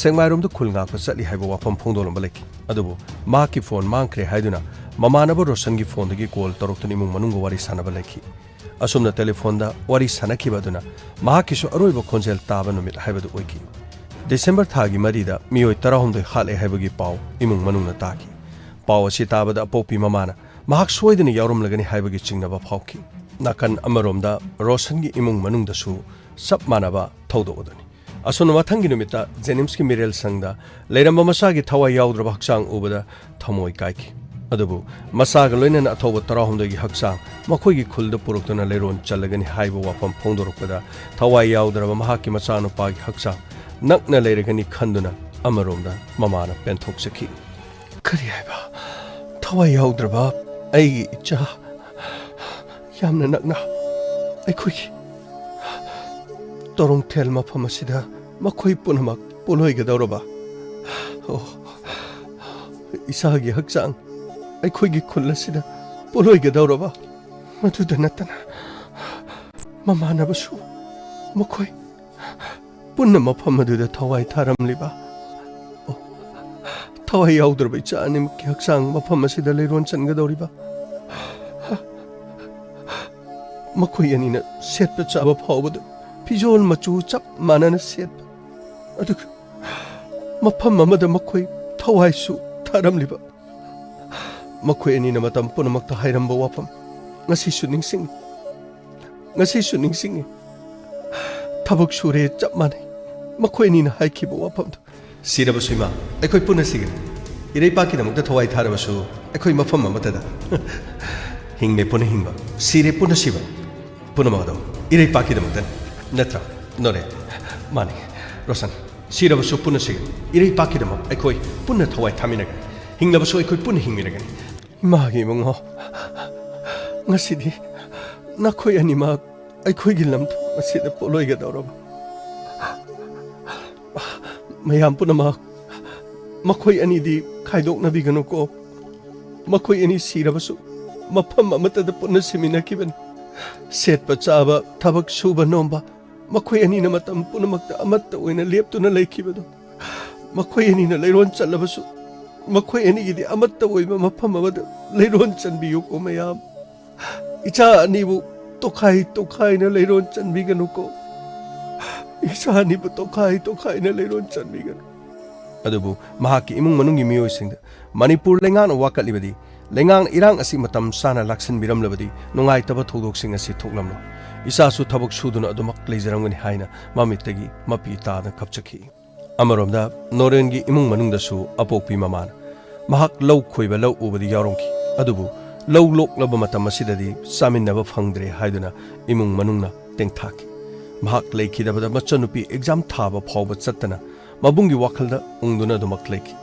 ꯁꯦꯡꯃꯥꯏꯔꯣꯝꯗ ꯈꯨꯜ ꯉꯥꯛꯄ ꯆꯠꯂꯤ ꯍꯥꯏꯕ ꯋꯥꯐꯝ ꯐꯣꯡꯗꯣꯛꯂꯝꯕ ꯂꯩꯈꯤ ꯑꯗꯨꯕꯨ ꯃꯍꯥꯛꯀꯤ ꯐꯣꯟ ꯃꯥꯡꯈ꯭ꯔꯦ ꯍꯥꯏꯗꯨꯅ ꯃꯃꯥꯟꯅꯕ ꯔꯣꯁꯟꯒꯤ ꯐꯣꯟꯗꯒꯤ ꯀꯣꯜ ꯇꯧꯔꯛꯇꯨꯅ ꯏꯃꯨꯡ ꯃꯅꯨꯡꯒ ꯋꯥꯔꯤ ꯁꯥꯟꯅꯕ ꯂꯩꯈꯤ ꯑꯁꯨꯝꯅ ꯇꯦꯂꯤꯐꯣꯟꯗ ꯋꯥꯔꯤ ꯁꯥꯟꯅꯈꯤꯕ ꯑꯗꯨꯅ ꯃꯍꯥꯛꯀꯤꯁꯨ ꯑꯔꯣꯏꯕ ꯈꯣꯟꯖꯦꯜ ꯇꯥꯕ ꯅꯨꯃꯤꯠ ꯍꯥꯏꯕꯗꯨ ꯑꯣꯏꯈꯤ ꯗꯤꯁꯦꯝꯕꯔ ꯊꯥꯒꯤ 4ꯗ ꯃꯤꯑꯣꯏ 19 ꯍꯥꯠꯂꯦ ꯍꯥꯏꯕꯒꯤ ꯄꯥꯎ ꯏꯃꯨꯡ ꯃꯅꯨꯡꯅ ꯇꯥꯈꯤ ꯄꯥꯎ ꯑꯁꯤ ꯇꯥꯕꯗ ꯑꯄꯣꯛꯄꯤ ꯃꯃꯥꯅ ꯃꯍꯥꯛ ꯁꯣꯏꯗꯅ ꯌꯥꯎꯔꯝꯂꯒꯅꯤ ꯍꯥꯏꯕꯒꯤ ꯆꯤꯡꯅꯕ ꯐꯥꯎꯈꯤ ꯅꯥꯀꯟ ꯑꯃꯔꯣꯝꯗ ꯔꯣꯁꯟꯒꯤ ꯏꯃꯨꯡ ꯃꯅꯨꯡꯗꯁꯨ ꯆꯞ ꯃꯥꯟꯅꯕ ꯊꯧꯗꯣꯛ ꯑꯗꯨꯅꯤ ꯑꯁꯨꯝꯅ ꯃꯊꯪꯒꯤ ꯅꯨꯃꯤꯠꯇ ꯖꯦꯅꯤꯝꯁꯀꯤ ꯃꯤꯔꯦꯜ ꯁꯪꯗ ꯂꯩꯔꯝꯕ ꯃꯁꯥꯒꯤ ꯊꯋꯥꯏ ꯌꯥꯎꯗ꯭ꯔꯕ ꯍꯛꯆꯥꯡ ꯎꯕꯗ ꯊꯃꯣꯏ ꯀꯥꯏꯈꯤ ꯑꯗꯨꯕꯨ ꯃꯁꯥꯒ ꯂꯣꯏꯅꯅ ꯑꯊꯧꯕ 19ꯒꯤ ꯍꯛꯆꯥꯡ ꯃꯈꯣꯏꯒꯤ ꯈꯨꯜꯗ ꯄꯨꯔꯛꯇꯨꯅ ꯂꯩꯔꯣꯟ ꯆꯜꯂꯒꯅꯤ ꯍꯥꯏꯕ ꯋꯥꯐꯝ ꯐꯣꯡꯗꯣꯔꯛꯄꯗ ꯊꯋꯥꯏ ꯌꯥꯎꯗ꯭ꯔꯕ ꯃꯍꯥꯛꯀꯤ ꯃꯆꯥꯅꯨꯄꯥꯒꯤ ꯍꯛꯆꯥꯡ ꯅꯛꯅ ꯂꯩꯔꯒꯅꯤ ꯈꯟꯗꯨꯅ ꯑꯃꯔꯣꯝꯗ ꯃꯃꯥꯅ ꯄꯦꯟꯊꯣꯛꯆꯈꯤ ꯀꯔꯤ ꯍꯥꯏꯕ ꯊꯋꯥꯏ ꯌꯥꯎꯗ꯭ꯔꯕ ꯑꯩꯒꯤ ꯏꯆꯥ ꯌꯥꯝꯅ ꯅꯛꯅ ꯑꯩꯈꯣꯏꯒꯤ ꯇꯣꯔꯣꯡꯊꯦꯜ ꯃꯐꯝ ꯑꯁꯤꯗ ꯃꯈꯣꯏ ꯄꯨꯝꯅꯃꯛ ꯄꯣꯂꯣꯏꯒꯗꯧꯔꯕ ꯏꯁꯥꯒꯤ ꯍꯛꯆꯥꯡ ꯑꯩꯈꯣꯏꯒꯤ ꯈꯨꯜ ꯑꯁꯤꯗ ꯄꯣꯠꯂꯣꯏꯒꯗꯧꯔꯕ ꯃꯗꯨꯗ ꯅꯠꯇꯅ ꯃꯃꯥꯟꯅꯕꯁꯨ ꯃꯈꯣꯏ ꯄꯨꯟꯅ ꯃꯐꯝ ꯑꯗꯨꯗ ꯊꯋꯥꯏ ꯊꯥꯔꯝꯂꯤꯕ ꯊꯋꯥꯏ ꯌꯥꯎꯗ꯭ꯔꯕ ꯏꯆꯥ ꯑꯅꯤꯃꯛꯀꯤ ꯍꯛꯆꯥꯡ ꯃꯐꯝ ꯑꯁꯤꯗ ꯂꯩꯔꯣꯟ ꯆꯟꯒꯗꯧꯔꯤꯕ ꯃꯈꯣꯏ ꯑꯅꯤꯅ ꯁꯦꯠꯄ ꯆꯥꯕ ꯐꯥꯎꯕꯗ ꯐꯤꯖꯣꯜ ꯃꯆꯨ ꯆꯞ ꯃꯥꯟꯅꯅ ꯁꯦꯠꯄ ꯑꯗꯨꯒ ꯃꯐꯝ ꯑꯃꯗ ꯃꯈꯣꯏ ꯊꯋꯥꯏꯁꯨ ꯊꯥꯔꯝꯂꯤꯕ ꯃꯈꯣꯏ ꯑꯅꯤꯅ ꯃꯇꯝ ꯄꯨꯝꯅꯃꯛꯇ ꯍꯥꯏꯔꯝꯕ ꯋꯥꯐꯝ ꯉꯁꯤꯁꯨ ꯅꯤꯡꯁꯤꯡꯉꯤ ꯊꯕꯛ ꯁꯨꯔꯦ ꯆꯞ ꯃꯥꯟꯅꯩ ꯃꯈꯣꯏ ꯑꯅꯤꯅ ꯍꯥꯏꯈꯤꯕ ꯋꯥꯐꯝꯗꯨ ꯁꯤꯔꯕꯁꯨ ꯏꯃꯥ ꯑꯩꯈꯣꯏ ꯄꯨꯟꯅ ꯁꯤꯒꯅꯤ ꯏꯔꯩꯄꯥꯛꯀꯤꯗꯃꯛꯇ ꯊꯋꯥꯏ ꯊꯥꯔꯕꯁꯨ ꯑꯩꯈꯣꯏ ꯃꯐꯝ ꯑꯃꯠꯇꯗ ꯍꯤꯡꯂꯦ ꯄꯨꯟꯅ ꯍꯤꯡꯕ ꯁꯤꯔꯦ ꯄꯨꯟꯅ ꯁꯤꯕ ꯄꯨꯝꯅꯃꯛ ꯑꯗꯣ ꯏꯔꯩꯄꯥꯛꯀꯤꯗꯃꯛꯇꯅꯤ ꯅꯠꯇ꯭ꯔꯥ ꯅꯣꯔꯦ ꯃꯥꯅꯤ ꯔꯣꯁꯟ ꯁꯤꯔꯕꯁꯨ ꯄꯨꯟꯅ ꯁꯤꯒꯅꯤ ꯏꯔꯩꯄꯥꯛꯀꯤꯗꯃꯛ ꯑꯩꯈꯣꯏ ꯄꯨꯟꯅ ꯊꯋꯥꯏ ꯊꯥꯃꯤꯟꯅꯒꯅꯤ ꯍꯤꯡꯂꯕꯁꯨ ꯑꯩꯈꯣꯏ ꯄꯨꯟꯅ ꯍꯤꯡꯃꯤꯟꯅꯒꯅꯤ ꯏꯃꯥꯒꯤ ꯏꯃꯨꯡꯉꯣ ꯉꯁꯤꯗꯤ ꯅꯈꯣꯏ ꯑꯅꯤꯃꯛ ꯑꯩꯈꯣꯏꯒꯤ ꯂꯝꯗꯝ ꯑꯁꯤꯗ ꯄꯣꯠꯂꯣꯏꯒꯗꯧꯔꯕ ꯃꯌꯥꯝ ꯄꯨꯝꯅꯃꯛ ꯃꯈꯣꯏ ꯑꯅꯤꯗꯤ ꯈꯥꯏꯗꯣꯛꯅꯕꯤꯒꯅꯨꯀꯣ ꯃꯈꯣꯏ ꯑꯅꯤ ꯁꯤꯔꯕꯁꯨ ꯃꯐꯝ ꯑꯃꯠꯇꯗ ꯄꯨꯟꯅ ꯁꯤꯃꯤꯟꯅꯈꯤꯕꯅꯤ ꯁꯦꯠꯄ ꯆꯥꯕ ꯊꯕꯛ ꯁꯨꯕ ꯅꯣꯝꯕ ꯃꯈꯣꯏ ꯑꯅꯤꯅ ꯃꯇꯝ ꯄꯨꯝꯅꯃꯛꯇ ꯑꯃꯠꯇ ꯑꯣꯏꯅ ꯂꯦꯞꯇꯨꯅ ꯂꯩꯈꯤꯕꯗꯣ ꯃꯈꯣꯏ ꯑꯅꯤꯅ ꯂꯩꯔꯣꯟ ꯆꯜꯂꯕꯁꯨ ꯃꯈꯣꯏ ꯑꯅꯤꯒꯤꯗꯤ ꯑꯃꯠꯇ ꯑꯣꯏꯕ ꯃꯐꯝ ꯑꯃꯗ ꯂꯩꯔꯣꯟ ꯆꯟꯕꯤꯌꯨꯀꯣ ꯃꯌꯥꯝ ꯏꯆꯥ ꯑꯅꯤꯕꯨ ꯇꯣꯈꯥꯏꯅ ꯂꯩꯔꯣꯟ ꯆꯟꯕꯤꯒꯅꯨꯀꯣ ꯏꯆꯥ ꯑꯅꯤꯕꯨ ꯇꯣꯈꯥꯏꯅ ꯂꯩꯔꯣꯟ ꯆꯟꯕꯤꯒꯅꯨ ꯑꯗꯨꯕꯨ ꯃꯍꯥꯛꯀꯤ ꯏꯃꯨꯡ ꯃꯅꯨꯡꯒꯤ ꯃꯤꯑꯣꯏꯁꯤꯡꯗ ꯃꯅꯤꯄꯨꯔ ꯂꯩꯉꯥꯛꯅ ꯋꯥꯀꯠꯂꯤꯕꯗꯤ ꯂꯩꯉꯥꯛꯅ ꯏꯔꯥꯡ ꯑꯁꯤ ꯃꯇꯝ ꯆꯥꯅ ꯂꯥꯛꯁꯤꯟꯕꯤꯔꯝꯂꯕꯗꯤ ꯅꯨꯡꯉꯥꯏꯇꯕ ꯊꯧꯗꯣꯛꯁꯤꯡ ꯑꯁꯤ ꯊꯣꯛꯂꯝꯂꯣꯏ ꯏꯆꯥꯁꯨ ꯊꯕꯛ ꯁꯨꯗꯨꯅ ꯑꯗꯨꯃꯛ ꯂꯩꯖꯔꯝꯒꯅꯤ ꯍꯥꯏꯅ ꯃꯃꯤꯠꯇꯒꯤ ꯃꯄꯤ ꯇꯥꯗꯅ ꯀꯞꯆꯈꯤ ꯑꯃꯔꯣꯝꯗ ꯅꯣꯔꯦꯟꯒꯤ ꯏꯃꯨꯡ ꯃꯅꯨꯡꯗꯁꯨ ꯑꯄꯣꯛꯄꯤ ꯃꯃꯥꯅ ꯃꯍꯥꯛ ꯂꯧ ꯈꯣꯏꯕ ꯂꯧ ꯎꯕꯗꯤ ꯌꯥꯎꯔꯝꯈꯤ ꯑꯗꯨꯕꯨ ꯂꯧ ꯂꯣꯛꯂꯕ ꯃꯇꯝ ꯑꯁꯤꯗꯗꯤ ꯆꯥꯃꯤꯟꯅꯕ ꯐꯪꯗ꯭ꯔꯦ ꯍꯥꯏꯗꯨꯅ ꯏꯃꯨꯡ ꯃꯅꯨꯡꯅ ꯇꯦꯡꯊꯥꯈꯤ ꯃꯍꯥꯛ ꯂꯩꯈꯤꯗꯕꯗ ꯃꯆꯟꯅꯨꯄꯤ ꯑꯦꯛꯖꯥꯝ ꯊꯥꯕ ꯐꯥꯎꯕ ꯆꯠꯇꯅ ꯃꯕꯨꯡꯒꯤ ꯋꯥꯈꯜꯗ ꯎꯪꯗꯨꯅ ꯑꯗꯨꯃꯛ ꯂꯩꯈꯤ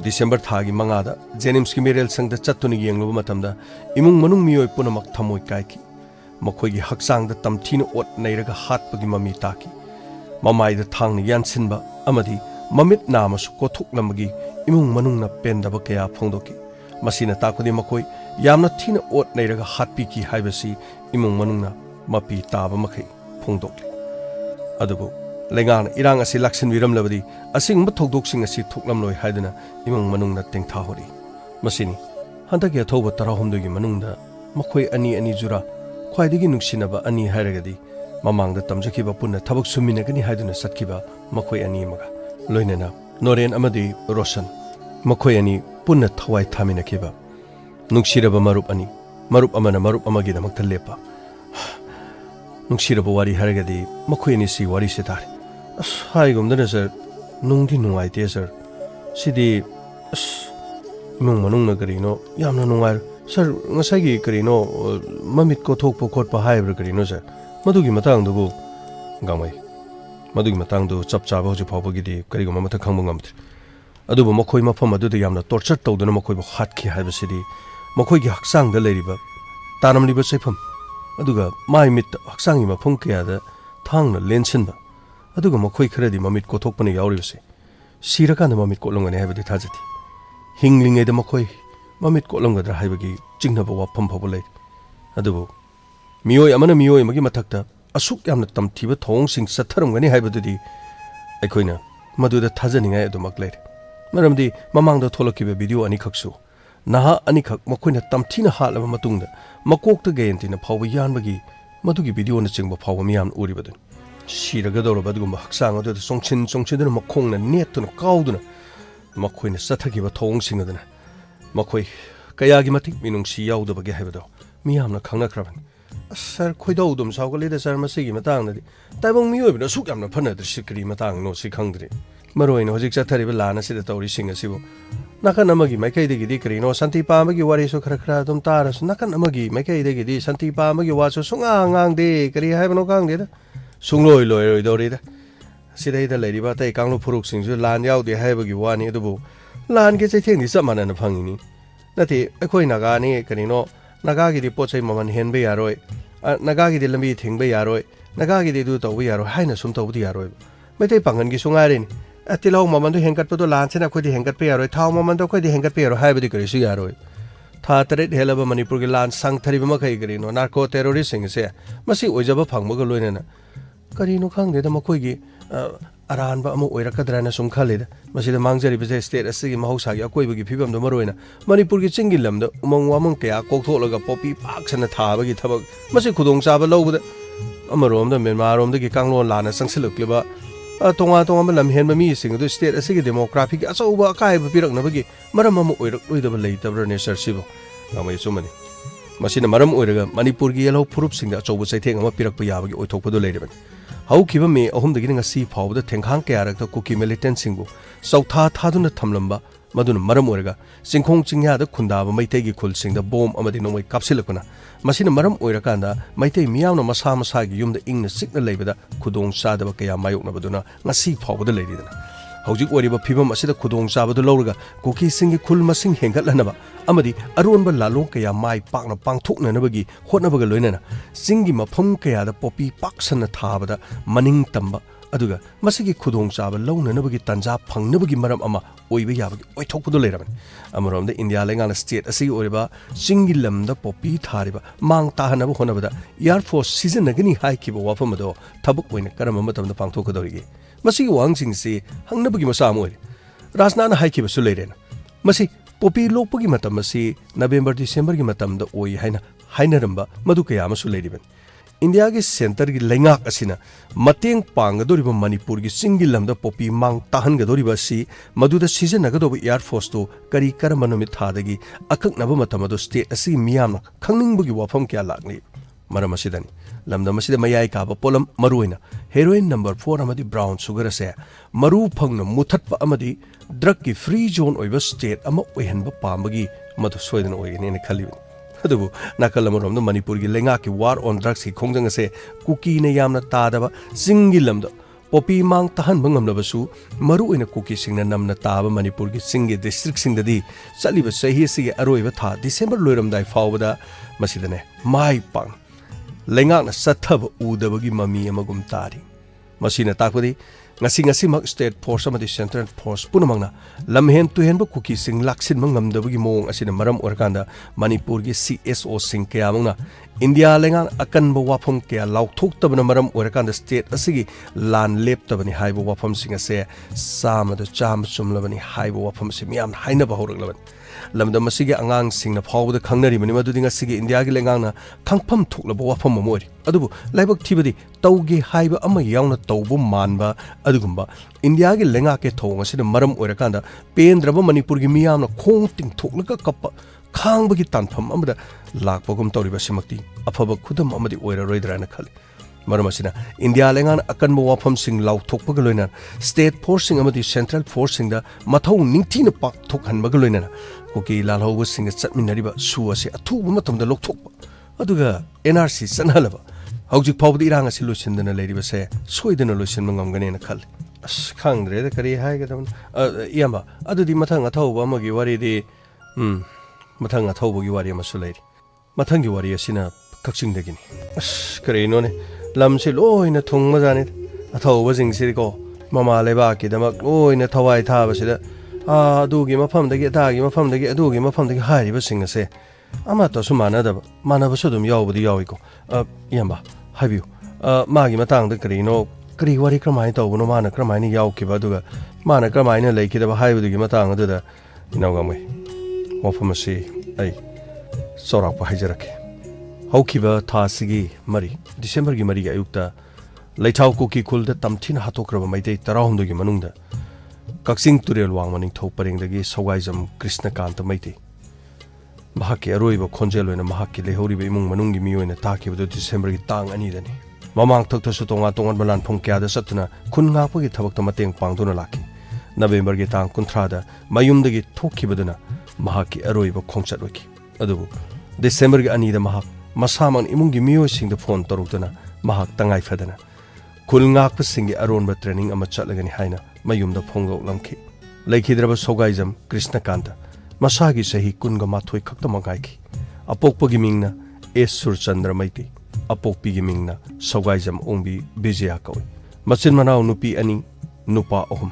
ꯗꯤꯁꯦꯝꯕꯔ ꯊꯥꯒꯤ 5ꯗ ꯖꯦꯅꯤꯝꯁꯀꯤ ꯃꯤꯔꯦꯜ ꯁꯪꯗ ꯆꯠꯇꯨꯅ ꯌꯦꯡꯂꯨꯕ ꯃꯇꯝꯗ ꯏꯃꯨꯡ ꯃꯅꯨꯡ ꯃꯤꯑꯣꯏ ꯄꯨꯝꯅꯃꯛ ꯊꯃꯣꯏ ꯀꯥꯏꯈꯤ ꯃꯈꯣꯏꯒꯤ ꯍꯛꯆꯥꯡꯗ ꯇꯝꯊꯤꯅ ꯑꯣꯠ ꯅꯩꯔꯒ ꯍꯥꯠꯄꯒꯤ ꯃꯃꯤ ꯇꯥꯈꯤ ꯃꯃꯥꯏꯗ ꯊꯥꯡꯅ ꯌꯥꯟꯁꯤꯟꯕ ꯑꯃꯗꯤ ꯃꯃꯤꯠ ꯅꯥꯝꯃꯁꯨ ꯀꯣꯊꯣꯛꯂꯝꯕꯒꯤ ꯏꯃꯨꯡ ꯃꯅꯨꯡꯅ ꯄꯦꯟꯗꯕ ꯀꯌꯥ ꯐꯣꯡꯗꯣꯛꯈꯤ ꯃꯁꯤꯅ ꯇꯥꯛꯄꯗꯤ ꯃꯈꯣꯏ ꯌꯥꯝꯅ ꯊꯤꯅ ꯑꯣꯠ ꯅꯩꯔꯒ ꯍꯥꯠꯄꯤꯈꯤ ꯍꯥꯏꯕꯁꯤ ꯏꯃꯨꯡ ꯃꯅꯨꯡꯅ ꯃꯄꯤ ꯇꯥꯕ ꯃꯈꯩ ꯐꯣꯡꯗꯣꯛꯂꯤ ꯑꯗꯨꯕꯨ ꯂꯩꯉꯥꯛꯅ ꯏꯔꯥꯡ ꯑꯁꯤ ꯂꯥꯛꯁꯤꯟꯕꯤꯔꯝꯂꯕꯗꯤ ꯑꯁꯤꯒꯨꯝꯕ ꯊꯧꯗꯣꯛꯁꯤꯡ ꯑꯁꯤ ꯊꯣꯛꯂꯝꯂꯣꯏ ꯍꯥꯏꯗꯨꯅ ꯏꯃꯨꯡ ꯃꯅꯨꯡꯅ ꯇꯦꯡꯊꯥꯍꯧꯔꯤ ꯃꯁꯤꯅꯤ ꯍꯟꯗꯛꯀꯤ ꯑꯊꯧꯕ 12ꯒꯤ ꯃꯅꯨꯡꯗ ꯃꯈꯣꯏ ꯑꯅꯤ ꯖꯨꯔꯥ ꯈ꯭ꯋꯥꯏꯗꯒꯤ ꯅꯨꯡꯁꯤꯅꯕ ꯑꯅꯤ ꯍꯥꯏꯔꯒꯗꯤ ꯃꯃꯥꯡꯗ ꯇꯝꯖꯈꯤꯕ ꯄꯨꯟꯅ ꯊꯕꯛ ꯁꯨꯃꯤꯟꯅꯒꯅꯤ ꯍꯥꯏꯗꯨꯅ ꯆꯠꯈꯤꯕ ꯃꯈꯣꯏ ꯑꯅꯤ ꯑꯃꯒ ꯂꯣꯏꯅꯅ ꯅꯣꯔꯦꯟ ꯑꯃꯗꯤ ꯔꯣꯁꯟ ꯃꯈꯣꯏ ꯑꯅꯤ ꯄꯨꯟꯅ ꯊꯋꯥꯏ ꯊꯥꯃꯤꯟꯅꯈꯤꯕ ꯅꯨꯡꯁꯤꯔꯕ ꯃꯔꯨꯞ ꯑꯅꯤ ꯃꯔꯨꯞ ꯑꯃꯅ ꯃꯔꯨꯞ ꯑꯃꯒꯤꯗꯃꯛꯇ ꯂꯦꯞꯄ ꯅꯨꯡꯁꯤꯔꯕ ꯋꯥꯔꯤ ꯍꯥꯏꯔꯒꯗꯤ ꯃꯈꯣꯏ ꯑꯅꯤꯁꯤ ꯋꯥꯔꯤꯁꯦ ꯇꯥꯔꯦ ꯍꯥꯏꯒꯨꯝꯗꯅ ꯁꯔ ꯅꯨꯡꯗꯤ ꯅꯨꯡꯉꯥꯏꯇꯦ ꯁꯔ ꯁꯤꯗꯤ ꯏꯃꯨꯡ ꯃꯅꯨꯡꯅ ꯀꯔꯤꯅꯣ ꯌꯥꯝꯅ ꯅꯨꯡꯉꯥꯏꯔ ꯁꯔ ꯉꯁꯥꯏꯒꯤ ꯀꯔꯤꯅꯣ ꯃꯃꯤꯠ ꯀꯣꯊꯣꯛꯄ ꯈꯣꯠꯄ ꯍꯥꯏꯕ꯭ꯔꯥ ꯀꯔꯤꯅꯣ ꯁꯔ ꯃꯗꯨꯒꯤ ꯃꯇꯥꯡꯗꯨꯕꯨ ꯒꯥꯡꯃꯩ ꯃꯗꯨꯒꯤ ꯃꯇꯥꯡꯗꯨ ꯆꯞ ꯆꯥꯕ ꯍꯧꯖꯤꯛ ꯐꯥꯎꯕꯒꯤꯗꯤ ꯀꯔꯤꯒꯨꯝꯕ ꯑꯃꯠꯇ ꯈꯪꯕ ꯉꯝꯗ꯭ꯔꯤ ꯑꯗꯨꯕꯨ ꯃꯈꯣꯏ ꯃꯐꯝ ꯑꯗꯨꯗ ꯌꯥꯝꯅ ꯇꯣꯔꯆꯔ ꯇꯧꯗꯨꯅ ꯃꯈꯣꯏꯕꯨ ꯍꯥꯠꯈꯤ ꯍꯥꯏꯕꯁꯤꯗꯤ ꯃꯈꯣꯏꯒꯤ ꯍꯛꯆꯥꯡꯗ ꯂꯩꯔꯤꯕ ꯇꯥꯔꯝꯂꯤꯕ ꯆꯩꯐꯝ ꯑꯗꯨꯒ ꯃꯥꯏ ꯃꯤꯠꯇ ꯍꯛꯆꯥꯡꯒꯤ ꯃꯐꯝ ꯀꯌꯥꯗ ꯊꯥꯡꯅ ꯂꯦꯟꯁꯤꯟꯕ ꯑꯗꯨꯒ ꯃꯈꯣꯏ ꯈꯔꯗꯤ ꯃꯃꯤꯠ ꯀꯣꯊꯣꯛꯄꯅ ꯌꯥꯎꯔꯤꯕꯁꯦ ꯁꯤꯔꯀꯥꯟꯗ ꯃꯃꯤꯠ ꯀꯣꯠꯂꯝꯒꯅꯤ ꯍꯥꯏꯕꯗꯤ ꯊꯥꯖꯗꯦ ꯍꯤꯡꯂꯤꯉꯩꯗ ꯃꯈꯣꯏ ꯃꯃꯤꯠ ꯀꯣꯠꯂꯝꯒꯗ꯭ꯔꯥ ꯍꯥꯏꯕꯒꯤ ꯆꯤꯡꯅꯕ ꯋꯥꯐꯝ ꯐꯥꯎꯕ ꯂꯩꯔꯤ ꯑꯗꯨꯕꯨ ꯃꯤꯑꯣꯏ ꯑꯃꯅ ꯃꯤꯑꯣꯏ ꯑꯃꯒꯤ ꯃꯊꯛꯇ ꯑꯁꯨꯛ ꯌꯥꯝꯅ ꯇꯝꯊꯤꯕ ꯊꯧꯑꯣꯡꯁꯤꯡ ꯆꯠꯊꯔꯝꯒꯅꯤ ꯍꯥꯏꯕꯗꯨꯗꯤ ꯑꯩꯈꯣꯏꯅ ꯃꯗꯨꯗ ꯊꯥꯖꯅꯤꯡꯉꯥꯏ ꯑꯗꯨꯃꯛ ꯂꯩꯔꯦ ꯃꯔꯝꯗꯤ ꯃꯃꯥꯡꯗ ꯊꯣꯛꯂꯛꯈꯤꯕ ꯚꯤꯗꯤꯑꯣ ꯑꯅꯤꯈꯛꯁꯨ ꯅꯍꯥ ꯑꯅꯤꯈꯛ ꯃꯈꯣꯏꯅ ꯇꯝꯊꯤꯅ ꯍꯥꯠꯂꯕ ꯃꯇꯨꯡꯗ ꯃꯀꯣꯛꯇ ꯒꯌꯦꯟꯇꯤꯅ ꯐꯥꯎꯕ ꯌꯥꯟꯕꯒꯤ ꯃꯗꯨꯒꯤ ꯚꯤꯗꯤꯑꯣꯅꯆꯤꯡꯕ ꯐꯥꯎꯕ ꯃꯤꯌꯥꯝ ꯎꯔꯤꯕꯗꯨꯅꯤ ꯁꯤꯔꯒꯗꯧꯔꯕ ꯑꯗꯨꯒꯨꯝꯕ ꯍꯛꯆꯥꯡ ꯑꯗꯨꯗ ꯆꯣꯡꯁꯤꯟꯗꯨꯅ ꯃꯈꯣꯡꯅ ꯅꯦꯠꯇꯨꯅ ꯀꯥꯎꯗꯨꯅ ꯃꯈꯣꯏꯅ ꯆꯠꯊꯈꯤꯕ ꯊꯧꯑꯣꯡꯁꯤꯡ ꯑꯗꯨꯅ ꯃꯈꯣꯏ ꯀꯌꯥꯒꯤ ꯃꯇꯤꯛ ꯃꯤꯅꯨꯡꯁꯤ ꯌꯥꯎꯗꯕꯒꯦ ꯍꯥꯏꯕꯗꯣ ꯃꯤꯌꯥꯝꯅ ꯈꯪꯅꯈ꯭ꯔꯕꯅꯤ ꯁꯔ ꯈꯣꯏꯗꯧ ꯑꯗꯨꯝ ꯁꯥꯎꯒꯠꯂꯤꯗ ꯁꯔ ꯃꯁꯤꯒꯤ ꯃꯇꯥꯡꯗꯗꯤ ꯇꯥꯏꯕꯪ ꯃꯤꯑꯣꯏꯕꯅ ꯑꯁꯨꯛ ꯌꯥꯝꯅ ꯐꯅꯗ꯭ꯔꯤꯁꯤ ꯀꯔꯤ ꯃꯇꯥꯡꯅꯣ ꯁꯤ ꯈꯪꯗ꯭ꯔꯤ ꯃꯔꯨꯑꯣꯏꯅ ꯍꯧꯖꯤꯛ ꯆꯠꯊꯔꯤꯕ ꯂꯥꯟ ꯑꯁꯤꯗ ꯇꯧꯔꯤꯁꯤꯡ ꯑꯁꯤꯕꯨ ꯅꯥꯀꯟ ꯑꯃꯒꯤ ꯃꯥꯏꯀꯩꯗꯒꯤꯗꯤ ꯀꯔꯤꯅꯣ ꯁꯟꯇꯤ ꯄꯥꯝꯕꯒꯤ ꯋꯥꯔꯤꯁꯨ ꯈꯔ ꯑꯗꯨꯝ ꯇꯥꯔꯁꯨ ꯅꯥꯀꯟ ꯑꯃꯒꯤ ꯃꯥꯏꯀꯩꯗꯒꯤꯗꯤ ꯁꯟꯇꯤ ꯄꯥꯝꯕꯒꯤ ꯋꯥꯁꯨ ꯉꯥꯡꯗꯦ ꯀꯔꯤ ꯍꯥꯏꯕꯅꯣ ꯈꯪꯗꯦꯗ ꯂꯣꯏꯔꯣꯏꯗꯧꯔꯤꯗ ꯁꯤꯗꯩꯗ ꯂꯩꯔꯤꯕ ꯑꯇꯩ ꯀꯥꯡꯂꯨꯞ ꯐꯨꯔꯨꯞꯁꯤꯡꯁꯨ ꯂꯥꯟ ꯌꯥꯎꯗꯦ ꯍꯥꯏꯕꯒꯤ ꯋꯥꯅꯤ ꯑꯗꯨꯕꯨ ꯂꯥꯟꯒꯤ ꯆꯩꯊꯦꯡꯗꯤ ꯆꯞ ꯃꯥꯟꯅꯅ ꯐꯪꯉꯤꯅꯤ ꯅꯠꯇꯦ ꯑꯩꯈꯣꯏ ꯅꯥꯒꯥꯅꯤ ꯀꯔꯤꯅೋ ꯅꯥꯒꯥꯒꯤꯗꯤ ꯄꯣꯠ ꯆꯩ ꯃꯃꯜ ꯍꯦꯟꯕ ꯌꯥꯔꯣꯏ ꯅꯥꯒꯥꯒꯤꯗꯤ ꯂꯝꯕꯤ ꯊꯤꯡꯕ ꯌꯥꯔꯣꯏ ꯅꯥꯒꯥꯒꯤꯗꯤ ꯑꯗꯨ ꯇꯧꯕ ꯌꯥꯔꯣꯏ ꯍꯥꯏꯅ ꯁꯨꯝ ꯇꯧꯕꯗꯤ ꯌꯥꯔꯣꯏꯕ ꯃꯩꯇꯩ ꯄꯥꯡꯒꯟꯒꯤꯁꯨ ꯉꯥꯏꯔꯤꯅꯤ तिलौ ममन हेंगटपदो लानसेना अखोइदि हेंगटपे यारोय थाव ममन अखोइदि हेंगटपे यारो हाइबदि करिसु यारोय था तरेट हेलब मणिपुर की लान संगथरिब मखै करिनो नार्को टेररिस्ट सिंगसे मसी ओइजब फंगबग लोइनेना करिनो खंगदेदा मखोइगी अरानबा अमु ओइरकद्राना सुम खलेदा मसीदा मांगजरिबसे स्टेट असigi mahausaगी अकोइबगी फिबमदो मरोइना मणिपुर की चिंगी लमदा उमंग वामंग कया कोकथोलगा पोपी पाक्सना थाबगी थबक मसी खुदोंग चाबा लौबदा अमरोमदा मेनमारोमदगी कांगलोन लाना संगसिलक्लिबा तोंगा तोंगा लमहेन मी सिंग दु स्टेट असigi डेमोक्राफिक अचौबा अकायब पिरकनबगी मरम अमु ओइरक्लोइदबा लेतबरा नेचर सिबो गामै सुमनि मसीना मरम ओइरगा मणिपुर की येलो फुरुप सिंग अचौबा चैथेंग अमा पिरकप याबगी ओइथोकपदो लेरिबनि हौखिबा मे अहुमदगी ngasi फावबदा थेंखांग कयारक कुकी मिलिटेंट सिंगु सौथा थादुना थमलंबा मदुना मरम ओइरगा सिंखोंग चिंग्यादा खुंदाबा मैतेगी खुलसिंगदा बोम अमदि नोंमै कापसिलकना मसीना मरम ओइरकांदा मैतै मियावना मसा मसागी युमदा इंगना सिकना लेबदा खुदोंग चादबा कया मायोकनबदुना ngasi फावबदा लेरिदना हौजिक ओरिबा फिबम असिदा खुदोंग चाबदु लौरगा कुकी सिंगी खुल मसिंग हेंगतलनबा अमदि अरोनबा लालोंग कया माय पाकना पांगथोकनबगी होटनबगा लोइनना सिंगी मफम कयादा पोपी पाक्सना थाबदा मनिंग तंबा अदुगा मसिगी खुदोंग चाबा लौननबगी तंजा फंगनबगी मरम अमा ओइबा याबगी ओइथोकपदो लेरबन अमरोमदा इंडिया लेंगाना स्टेट असि ओरिबा सिंगी लमदा पोपी थारिबा मांग ताहनबा होनबदा एयर फोर्स सीजनगनी हाइकिबा वाफमदो थबक ओइना करम मतमदा पांगथोकदौरिगे मसिगी वांगसिंगसी हंगनबगी मसा मोइ राजनाना हाइकिबसु लेरेना मसी पोपी लोकपगी मतम असि नवेंबर डिसेंबर की मतमदा ओइ हाइना हाइनरंबा मदु कयामसु लेरिबन इंडिया की सेंटर की लेंगाक असिना मतेंग पांगदोरिबा मणिपुर की सिंगी लमदा पोपी मांग ताहनगदोरिबा सि मदुदा सीजनगदोबा एयर फोर्स तो करी करम नुमित थादगी अककनबा मतमदो स्टेट असि मियामना खंगनिंगबगी वाफम क्या लागनि मरम असिदनी लमदम असिदा मयाई काबा पोलम मरुइना हेरोइन नंबर 4 अमदी ब्राउन शुगर से मरु फंगना मुथतपा अमदी ड्रग की फ्री जोन ओइबा स्टेट अमा ओइहनबा पामबगी मदु सोइदन ओइगनेने खलिबन अदुबु नाकलमरोमदा मणिपुर की लेंगा की वार ऑन ड्रग्स की खोंजंग से कुकी ने यामना तादबा सिंगी लमदा पोपी मांग तहन बंगमनबसु मरु ओइना कुकी सिंगना नमना ताबा मणिपुर की सिंगी डिस्ट्रिक्ट सिंगददी चलिबा सही सिगे अरोइबा था डिसेंबर लोइरमदाइ फावबदा मसिदने माइ पांग लेंगाना सथब उदबगी ममी अमगुम तारी मसीना ताकपदी ngasi स्टेट फोर्स अमदी सेंट्रल फोर्स पुनमंगना लमहेन तुहेनब कुकी सिंग लाक्सिन मंगमदबगी मोंग असिना मरम ओरकांदा मणिपुर की CSO सिंग कयामंगना इंडिया लेंगान अकनब वाफम कया लाउथोक्तबना मरम ओरकांदा स्टेट असिगी लान लेप्तबनी हाइबो वाफम सिंग असे सामद चाम चुमलबनी हाइबो वाफम से मियाम हाइनब हौरगलबन लमदम असिगी अंगांग सिंगना फावबदा खंगनरिबनी मदुदि ngasi इंडिया की लेंगांगना खंगफम थोकलब वाफम मोरि अदुबु लाइबक थिबदी तौगे हाइबा अमा यावना तौबु मानबा अदुगुंबा इंडिया की लेंगा के थोंग असिदा मरम ओरकांदा पेंद्रब मणिपुर की मियामना खोंग तिंग थोकलका कप खांगबगी तानफम अमदा लाकपगुम तौरिबा सिमक्ति अफब खुदम अमदी ओइररोइदराना खले मरम असिना इंडिया लेंगान अकनब वाफम सिंग लाउथोकपग लोइना स्टेट फोर्स सिंग अमदी सेंट्रल फोर्स सिंग दा मथौ निंगथिना पाकथोकहनबग लोइना कुकी लालहौब सिंग चटमिनरिबा सु असे अथुब मतमदा लोकथोकपा अदुगा NRC सनहलबा हौजिक फावबदी इरांग असि लोइसिनदना लेरिबसे सोइदना लोइसिनबा ngमगनेना खले अस खांद्रेदा करी हाइगदम इयाम्बा अदुदि मथंग अथौबा अमगी वारिदि मथंग अथौबगी वारि अमसु लेरि मथंगी वारि असिना कक्सिंगदगिनि अस करेनोने लमसे लोइना थुंगमजाने अथौबा जिंगसिको ममा लेबाकिदमक लोइना थवाइ थाबसिदा अदुगी मफमदगी अदागी मफमदगी अदुगी मफमदगी हारिबसिंग असे अमातसु मानदब मानबसु दुम यावबदी याविको इयाम्बा हाइबियु मागी मतंगद करिनो करी वारि क्रमाय तौबनो माना क्रमायनि यावकिबा अदुगा माना क्रमायनि लेखिदबा हाइबदुगी मतंग अदुदा इनावगामै वफमसि आई सोरापा हाइजरके हौखिबा थासिगी मरी डिसेंबर की मरी अयुक्ता लैथाव कुकी खुलदा तमथिन हातोक्रबा मैतै 19 की मनुंगदा कक्सिंग तुरेल वांगमनिंग थौ परेंगदगी सौगाइजम कृष्णकांत मैतै महाकी अरोइबा खोंजेल ओइना महाकी लेहौरिबा इमुंग मनुंगी मियोइना ताकिबदो डिसेंबर की तांग अनिदनी ममांग थक्तसु तोंगा तोंगन बलान फोंग क्यादा सत्तुना खुन ngaपगी थबक्ता mateंग पांगदुना लाखि नवेंबर की तांग 19 दा मयुमदगी थोखिबदुना महाकी अरोइबा खोंचत ओइखि अदुबु डिसेंबर की अनिदा महाक मसामन इमुंगी मियोइसिंगदा फोन तरुक्तुना महाक तंगाइ फदना खुल ngaपसिंगी अरोनबा ट्रेनिंग अमा चटलगनि हाइना मयुमदा फोंगौलमखि लेखिद्रबा सौगाइजम कृष्णकांत मसागी सही 19 खक्ता मंगाइखि अपोकपगी मिंगना एस सुरचंद्र मैति अपोकपीगी मिंगना सौगाइजम ओंबी विजया कौई मचिन मनाव नुपी अनि नुपा अहुम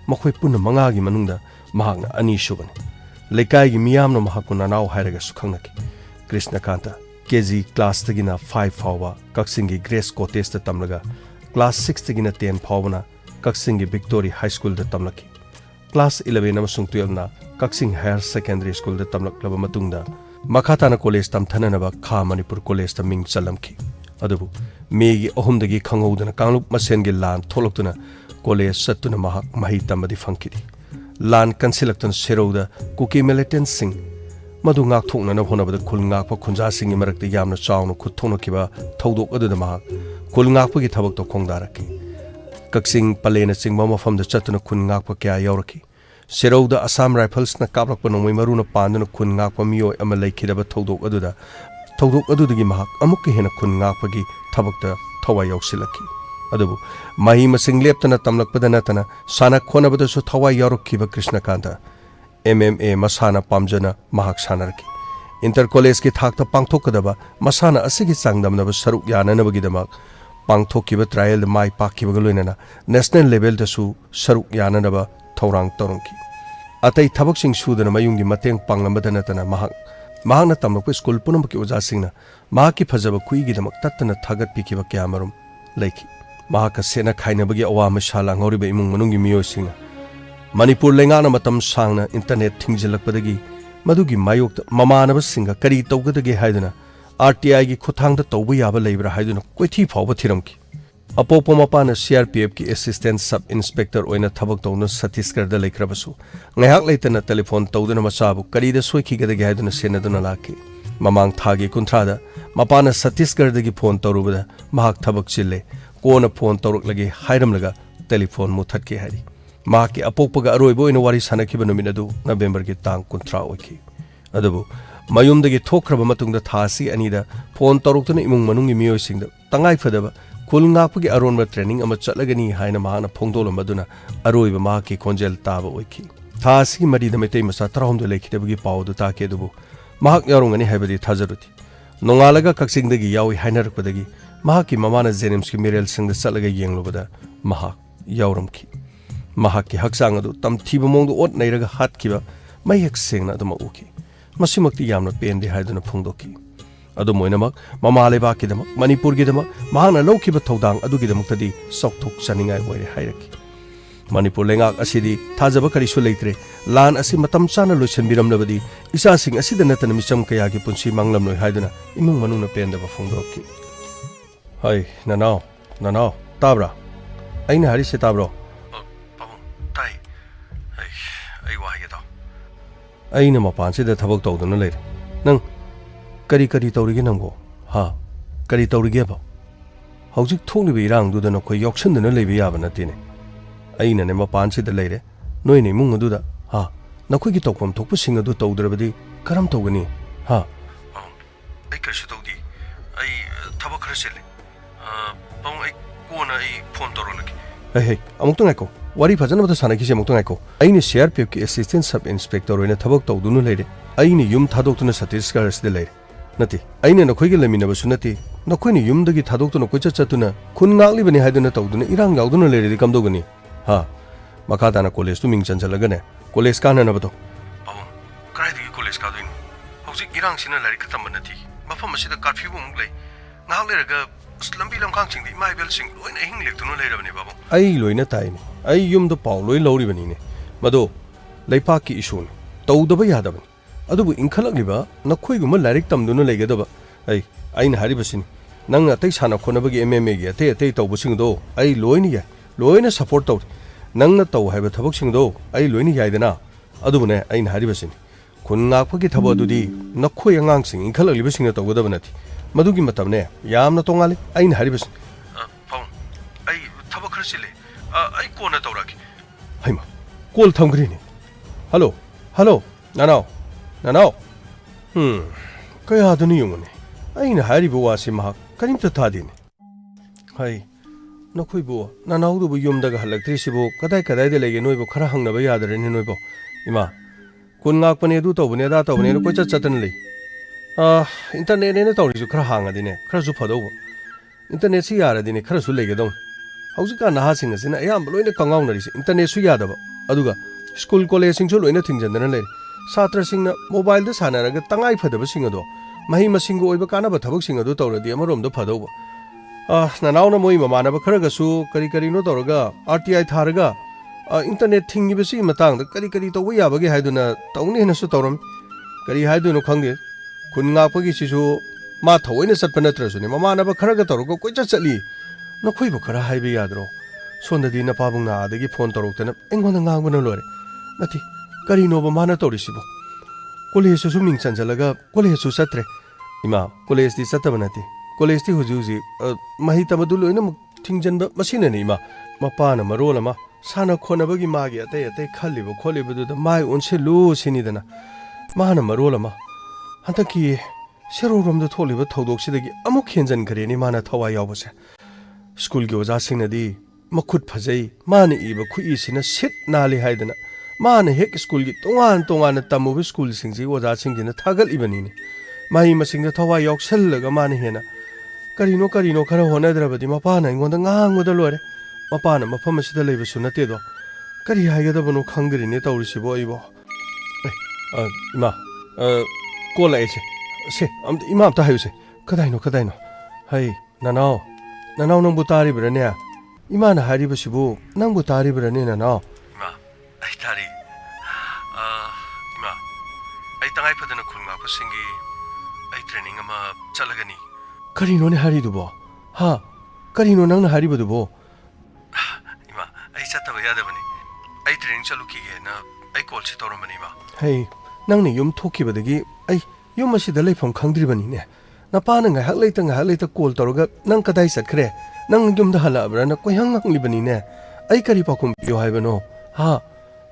makhoi punna manga gi manungda mahakna ani subani lekai gi miyamna mahakku nanau hairaga sukhangnaki Krishna Kanta KG class tagina 5 fawba Kaksingi Grace Cottage ta tamlaga class 6 tagina 10 fawbana Kaksingi Victory High School da tamlaki class 11 amasung 12 na Kaksing Higher Secondary School da tamlaklaba matungda Makhatana College tamthananaba Kha Manipur College ta ming chalamki adubu megi ohumdagi khangudana kanglup masengi lan tholoktuna college satuna mahak mahi tamadi fangkidi lan kansilaktun seroda kuki militant sing madu ngak thokna na honabada khul ngak pa khunja singi marakta yamna chawna khutthona kiba thodok aduda mahak khul ngak pa gi thabak to khongdaraki Kaksing palena chingma mafamda chatuna khun ngak pa kya yauraki seroda Assam Rifles na kaplak pa nongmai maruna panduna khun ngak pa miyo ama laikhidaba thodok adudagi mahak amuk hena khun ngak pa gi thabakta thawai yausilaki adubu mahi masing leptana tamlakpada natana sana khonabada su thawai yaurukhiba Krishna Kanta MMA masana pamjana mahak sanarki inter college ki thakta pangthokadaba masana asigi sangdamnaba saruk yananabagidama pangthokiba trial mai pakhiba loinana national level da su saruk yananaba thorang torongki atai thabak sing sudana mayungi mateng panglambada natana mahakna tamlakpa school punamki oja singna mahaki phajaba kuigi damak tattana thagat pikiba kyamarum laiki mahaka sena khainabagi awama shala ngoriba imung manungi miyo singa Manipur lengana matam sangna internet thingjalakpadagi madugi mayokta mamanaba singa kari tawgadagi haiduna RTI gi khuthangda tawba yaba leibra haiduna koithi phawba thiramki apopo mapana CRPF ki assistant sub inspector oina thabak tawna Chhattisgarh da leikrabasu ngaiak leitana telephone tawduna masabu kari da soikhigadi haiduna senaduna laki mamang thagi kunthada mapana Chhattisgarh dagi phone tawrubada mahak thabak chille kona phone tawraklagi hairamlaga telephone muthatki hari mahaki apokpaga aroibo ina wari sanakhiba numinadu November gi tang kunthra oikhi adubu mayumdagi thokraba matungda thasi anida phone tawruktuna imung manungi miyoi singda tangai phadaba kulngapagi aronba training ama chatlagani haina mahana phongdolamaduna aroiba mahaki khonjel taba oikhi thasi marida metei masa tarahumda lekhidabagi pawdu take dubu mahak yarungani haibadi thajaruti nongalaga kaksingdagi yawi hainarakpadagi mahaki mamana Jenims ki mirel singda chatlaga yenglubada mahak yauramki mahaki haksang adu tamthiba mongdu ot nairaga hatkiba mayak sengna aduma uki masimakti yamna pende haiduna phongdoki adu moinamak mamaleba kidamak Manipur gidamak mahana lawkiba thodang adugidamak tadi sokthok chaningai oire hairaki Manipur lengak asidi thajaba karisu leitre lan asi matam chana loisanbiramnabadi isa sing asida natana micham kaya gi punsi manglamloi haiduna imung manungna pendaba phongdoki hai nanao tabra aina hari se tabro aina mapansida thabak tawduna leire nang kari tawrige nangbo ha kari tawrige ba hojik thokliba irangduda nakoi yoksanduna leiba yaba natine aina ne mapansida leire noine mung aduda ha nakoi gi tawpam thokpa sing adu tawdrabadi karam tawgani ha ai karshi tawdi ai thabak khara sele pang ai kona ai phone tawrolaki hey amuk to ngaiko wari phajana bata sana kise amuk to ngaiko aini CRPF ki assistant sub inspector oina thabak tawdunu leire aini yum thadoktuna Chhattisgarh asde leire nati aina nakoi gi laminaba sunati nakoi ni yum dagi thadoktuna koicha chatuna khun ngakli bani haiduna tawduna irang yauduna leire di kamdogani ha makadana college tu ming chanjalaga ne college kana na bato pawon krai di college ka doin hojik irang sina lari khatam banati mafam asida curfew mung lei ngak leraga lambi lamkhang chingdi maibel sing loina hing lektunu leirabani babong ai loina taine ai yum do paw loi loribani ne mado leipa ki issue tawdaba yadabani adubu inkhalakliba nakhoi larik tamduna leigadaba aina haribasini nang atai sana khonabagi MMA gi atei tawbusing do ai loina ya loina support taw nang na taw haiba thabak sing do ai loina yaidana adubu ne aina haribasini khunngakpagi thabadudi nakhoi angang sing inkhalakliba sing na tawgadaba nati madugi matamne yamna tongali aina haribas phone ai thaba kharsile ai kona tawraki haima call thamgrini hello nanao kaya aduni yungune aina haribu wasi mahak karimta thadine hai nakhoi bo nanau du yumdaga halaktri sibo kadai de lege noibo khara hangnaba yadare ni noibo ima kun ngakpane du tawbune da tawbune ko chatan lei internet ne tawrisu khara hangadine khara su phadau internet si yaradine khara su lege dong hausi ka naha sing asina ayam loina kangaunari internet su yadaba aduga school college sing chu loina thingjandana le satra singna mobile da sanaraga tangai phadaba sing ado mahi masing go oiba kana ba thabak sing ado tawradi amarom da phadauba nanauna moi mamana ba kharaga su kari no tawraga RTI tharaga internet thingi ba si matang da kari tawba yabagi haiduna tawni na su tawram kari haidu no khangde khun nga pagi si su ma thawoina satpa natra su ne mamana ba kharaga tawraga koicha chali no khoi ba khara haibe yadro sonda na pabung na adagi phone tarokta na engona ngang bana lore nati kari no ba mana tori sibo college su ming chanjalaga college su satre ima college di sataba nati college di huji mahi tamadu loina thingjanba masina ni ima mapa na marola ma sana khona bagi magi atai khalibo kholibo du da mai onse lu sini dana mana marola ma hantaki serorom da tholiba thodok sidagi amuk khenjan gare ni mana thawa yawbase school gi oja singnadi makhut phajai mane iba khui sina sit nali haidana mane hek school gi tongan tamu school singji oja singjina thagal ibani ni mai masingda thawa yoksallaga mane hena karino khara honadrabadi mapana ingonda ngangoda lore mapana mafam asida leiba sunate do kari haigada banu khangdri ne tawrisibo ibo ima kola eche se ima amta hayuse kadaino hai nanao nangbu tari brane ima na hari basibu nangbu tari brane nanao ima ai tari ima ai tangai padana khunga ko singi ai training ama chalagani karino ne hari dubo ha karino nang na hari budubo ima ai chataba yadabani ai training chaluki ge na ai call si toramani ma hey nang ni yum thoki badagi ai yum asi da leifam khangdribani ne na pa na ngai hak leita call toroga nang kadai sakhre nang yum da hala bra na koyang nglibani ne ai kari pakum pyo haibano ha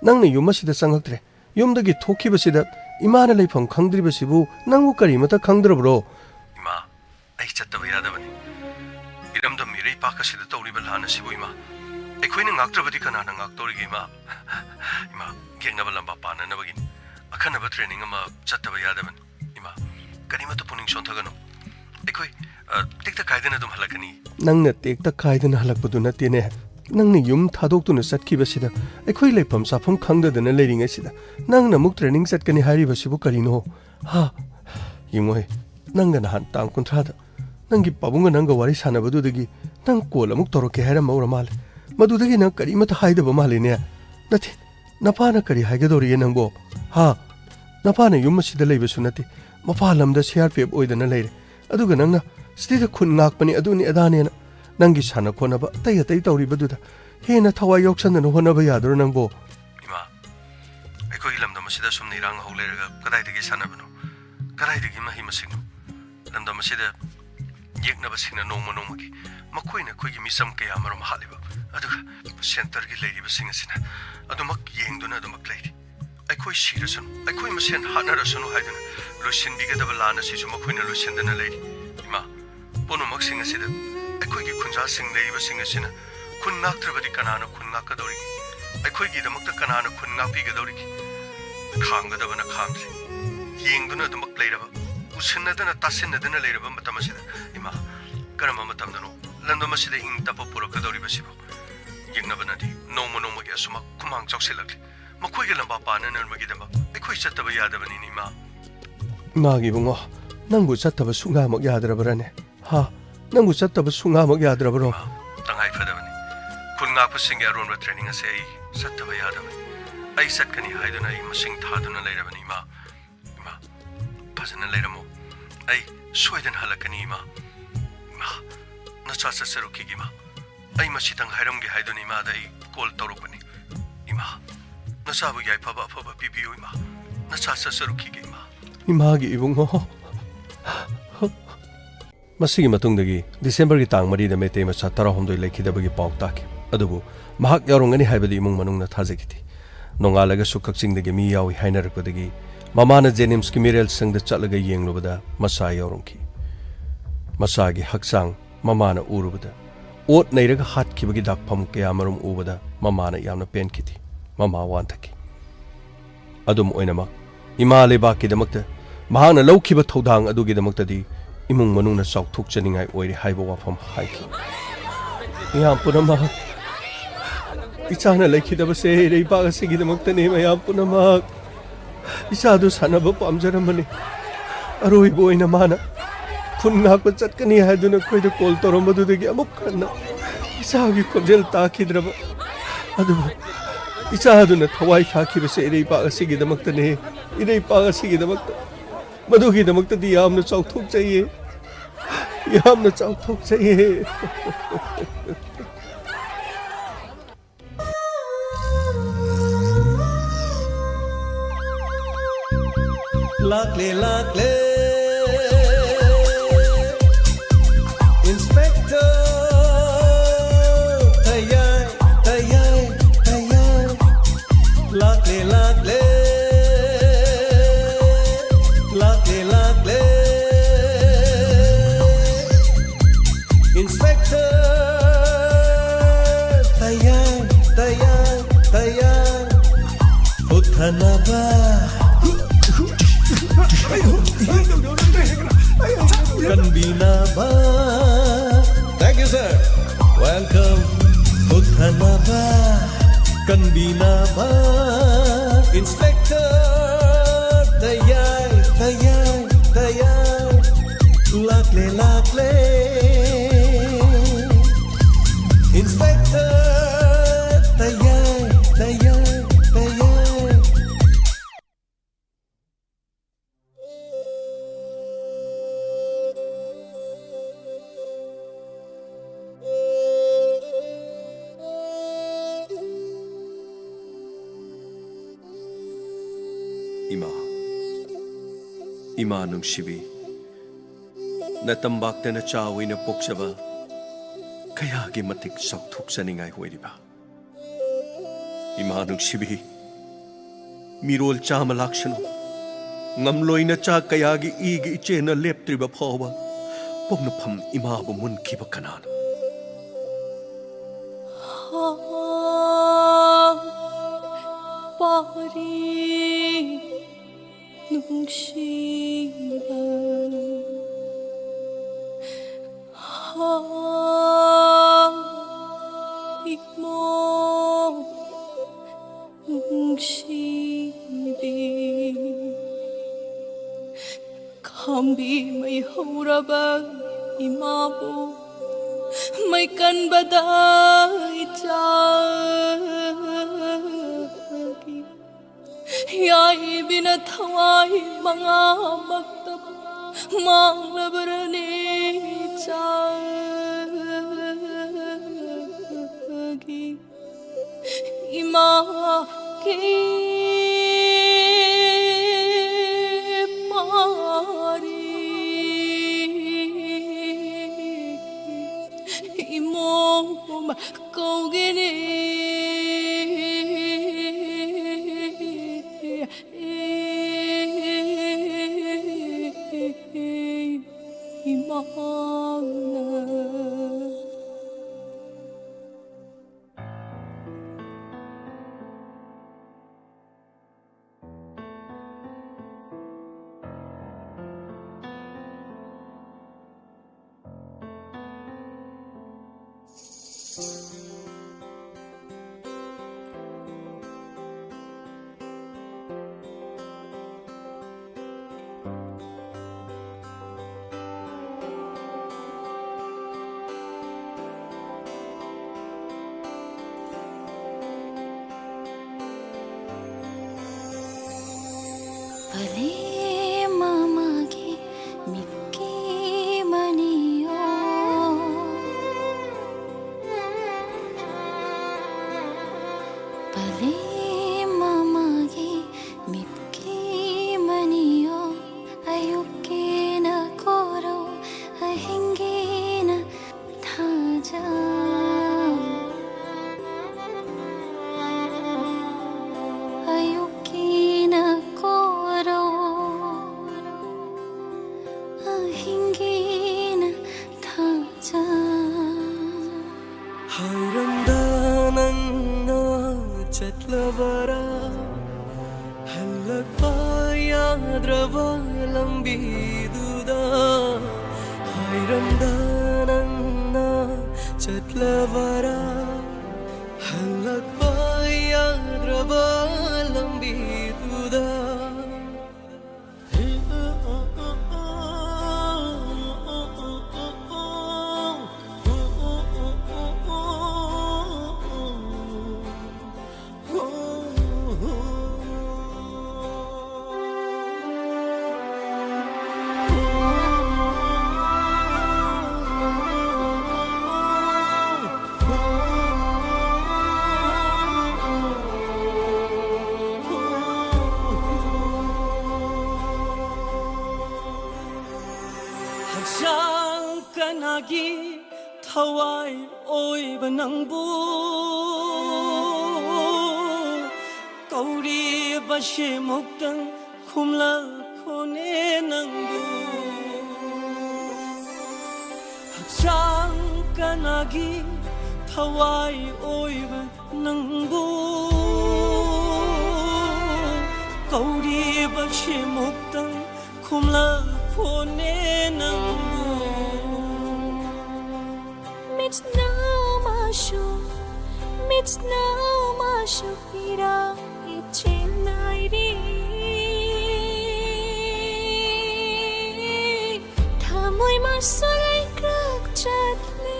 nang ni yum asi da sanghaktre yum dagi thoki basida ima na leifam khangdribasibu nangu kari mata khangdrabro ima ai chataba yadabani iramda mirei pakasida tawribal hana sibu ima ekhoina ngaktrabadi kana na ngaktorigi ima gengnaba lamba pana nabagin akhanaba training ama chataba yadaban ima karimatu puning sontagano ekhoi tekta kaidana dum halakani nangna tekta kaidana halakpadu natene nangni yum thadoktu satkiba sida ekhoi leipam safam khangdadana leiringa sida nangna muk training satkani hariba sibu karino ha yimoi nangna han tang kunthada nangi pabunga nanga wari sanabadu dagi nang kola muk toroke hera maura mal madudagi nang karimata haidaba maline nati napana kari haigadori nangbo ha napana yum sida leiba sunati mapa lamda CRPF oidana leire aduga nangna stida khun ngakpani aduni adane nangi sana khonaba tai tawri baduda hena thawai yoksandana honaba yadro nangbo ima ekoi lamda masida sumni rang haulerega kadai dagi sanabano kadai dagi mahi masingno lamda masida yeknaba singna nongmagi makoina khoigi misam kaya marom haliba aduga center gi leiriba singasina adumak yengduna adumak leiri aikoi sirasun aikoi masen hanarasunu haiduna lusin bigadaba lana sisu makoina lusindana leiri ima ponomak singasida aikoi gi khunja sing leiriba singasina khun ngaktrabadi kanana khun ngakadori aikoi gi damakta kanana khun ngakpigadori khanggadabana khangsi yengduna adumak leiraba usinnadana tasinadana leiraba matamasida ima karama matamdano landomasida ing tapa purakadori basibo yengnabana di nongma gi asuma kumang choksilak makoi gi lamba pana narmagi damba ekoi chattaba yadabani ni ma gi bungo nangbu chattaba sunga mak yadrabrane ha nangbu chattaba sunga mak yadrabro tangai phadabani kunga pasing yaron ra training ase ai chattaba yadabani ai satkani haiduna ai masing thaduna leirabani ma phajana leiramo ai soidan halakani ma na chasa saruki gi ma ai masitang hairam gi haiduni ma dai call torokani ima na sabu gi phaba pibiu ima na chasa saruki gi ima gi ibungo masigi matungdagi December gi tang mari da mete ma chatara homdoi lekhidabagi pau taki adubu mahak yarongani haibadi imung manungna thajagiti nongalaga sukaksingdagi mi yawi hainarakpadagi mamana Jenims ki Mirel sangda chatlaga yenglubada masa yarongki masagi haksang mamana urubada ot nairaga hat kibagi dakpham kaya marum ubada mamana yamna pen kiti mama wan thaki adum oinama ima leba ki damakta mahana lawkiba thodang adugi damakta di imung manungna chauthuk chaningai oiri haiba wafam haiki yam punama इचाना लेखिदबसे इरैबाग असिगिदमक्तने मयाम पुनमक इचादु सानब पामजरमने अरोइबो ओइना माना खुन ngakpa चटकनी हादुना खोइद call तोरमदुदगी अमुक Khanna इचागी खोजेल ताखिद्रबा अदुबो इचादुना थवाई थाखिबसे इरैबाग असिगिदमक्तने इरैबाग असिगिदमक्ता मदुगिदमक्तदि यामना चाउथोकजाइए यामना चाउथोकजाइए Lakle lakle Inspector Tayai Tayai Tayai Lakle lakle Lakle lakle Inspector Tayai Tayai Tayai Uthanaba Kanbinaba. Thank you, sir. Welcome. Uthanaba. Kanbinaba. Inspector. Tayai, tayai, tayai. Lakle, lakle. Inspector. Tayai, tayai, tayai. Ima nungsibi na tambak na chawi na poksaba kaya gi matik sakthuk saningay huwediba ima nungsibi mirol cha malakshano ngamloy na cha kaya gi igi iche na leptriba phawa pogna pham ima bu mun kiba kanana WARI nungsiba ikmo nungsibi kambi may huraba imabu may kanbaday chagi yai binathawai mga magtab manglabarani chagi ima ki imom câu gini imana Pale mamagi mikki maniyo Pale mamagi mikki maniyo ayukke na koro ahinge na thaja Chatlavara Halakpa yadrava lambiduda Hayramdananna Chatlavara Halakpa gi thawai oi banang bu kauri bashe mokdang khumla khone nang bu chang kanagi thawai oi banang bu kauri bashe mokdang khumla khone nang bu It's now my show, it's now my show, pira ichinai thamoy masalay krak chatli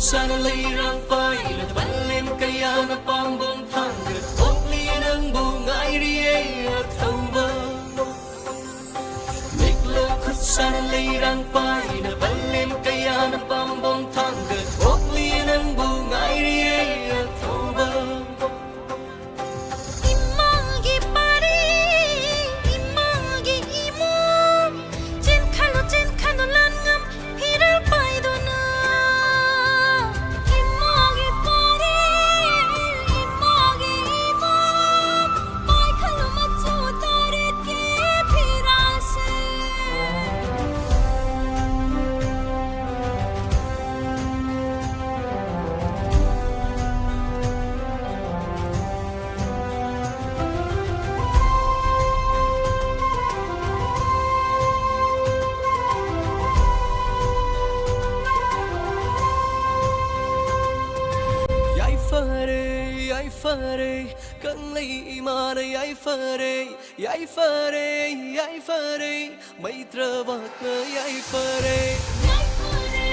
Sana layrang pai na balin kaya na pangbong tangga Okli ng bungay riye at tamba Miglakot sana layrang pai na balin kaya na pangbong tangga Okli ng bungay riye at tamba Imagi pari, imagi imo Jen kano langam hiral paido na Fare kang lay imana yai fare may trabaho na yai fare May trabaho na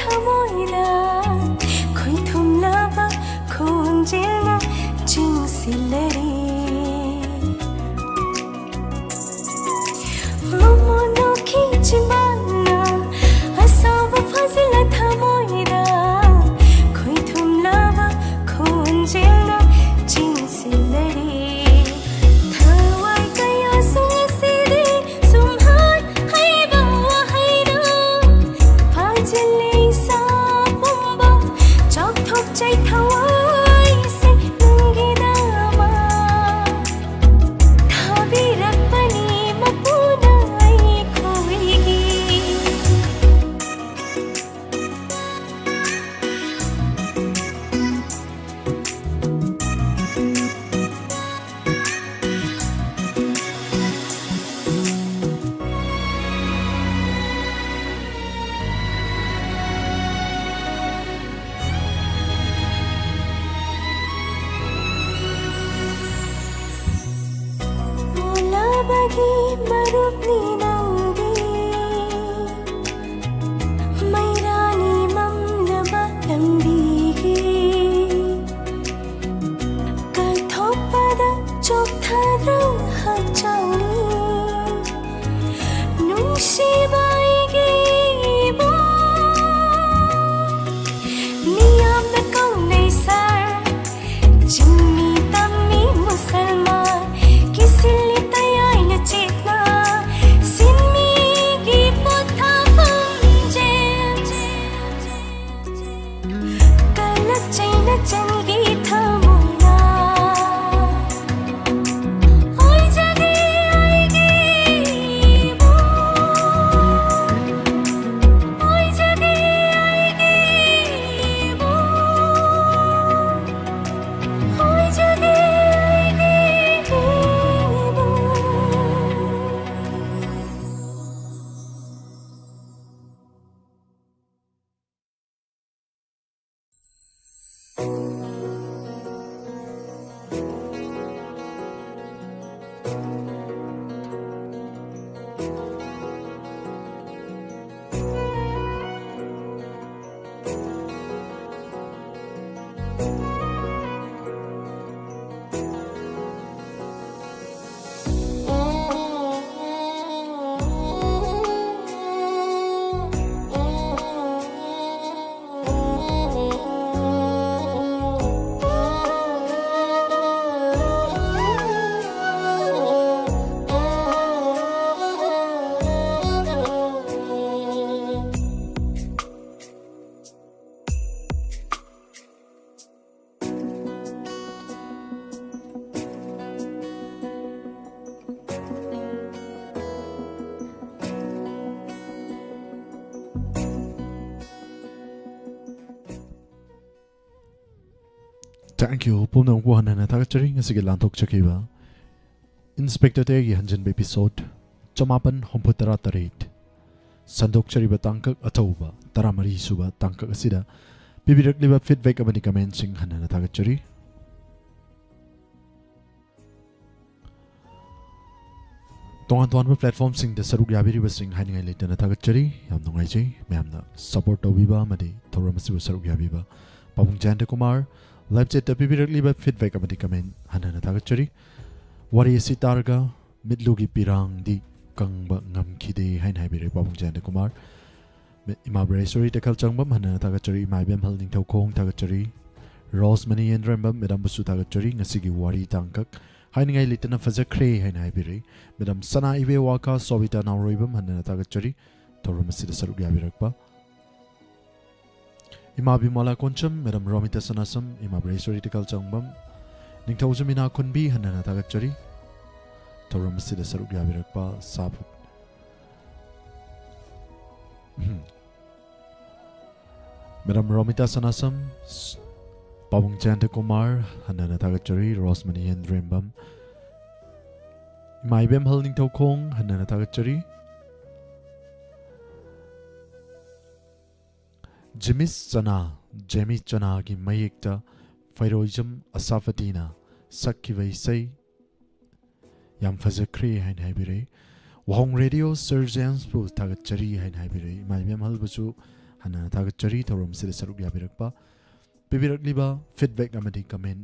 थमोइदा खोइ थुम्लाबा खोन्जेलना चिंसिलरी mono खिचिमाना असावा फजिला थमोइदा खोइ थुम्लाबा खोन्जेलना चिंसिलरी bagi marupni nangdi mairani mamlaba lambigi kathopada chokthadra hakchauni nungsibaigi bo niyam na kaunai sar jimmi tammi musalman kisili चेतना सिन्मी की पुथा फंजे कलक चैन चंगी थमुना ओय जगे आएगी वो ओय जगे आएगी वो ओय जगे Thank you. Pumnang buhan na natagachari nga sige lantok chakiba. Inspector Tayai hanjan episode Chamapan Homputara Tarit. Sandok chariba tangkak atauba taramari suba tangkak asida. Bibirak liba feedback abani commencing hana natagachari. Tuan platform sing the saruk yabiri basing hiding a later natagachari. Yam no IJ, ma'am the support of Viva Madi, Thoramasi saruk yabiba. Pabung Janta Kumar. Live chat directly by feedback abadi comment hanana tagachari wari sitarga midlugi pirang di kangba ngam khide hain haibire babung jana kumar imabre sorry takal changbam hanana tagachari maibem halning thokong tagachari rosemary and rambam medam busu tagachari ngasigi wari tangkak hainingai litana fazakre hain haibire medam sana ibe waka sobita nawroibam hanana tagachari thoramasi saruk yabirakpa Ima Bimala Koncham, Madam Romita Sanasam, Ima Braceritical Changbam, Ningtauzumina Kunbi, Hanana Tagachari, Toramasi the Saruk Yabirakpa, Sapu. Madam Romita Sanasam, Pabung Janta Kumar, Hanana Tagachari, Rosmani and Drimbam, Ima Ibem Holding Tokong, Hanana Tagachari. Jimis Chana, Jemi Chana ki mayekta Fairoism Asafatina, Sakki Vaisai Yam Fazakri Hain Habire, Wahong Radio Surgeons Pu Tagachari Hain Habire, my Mem Halbusu hana thagachari thorom sida saruk yabirakpa pibirakliba feedback amadi comment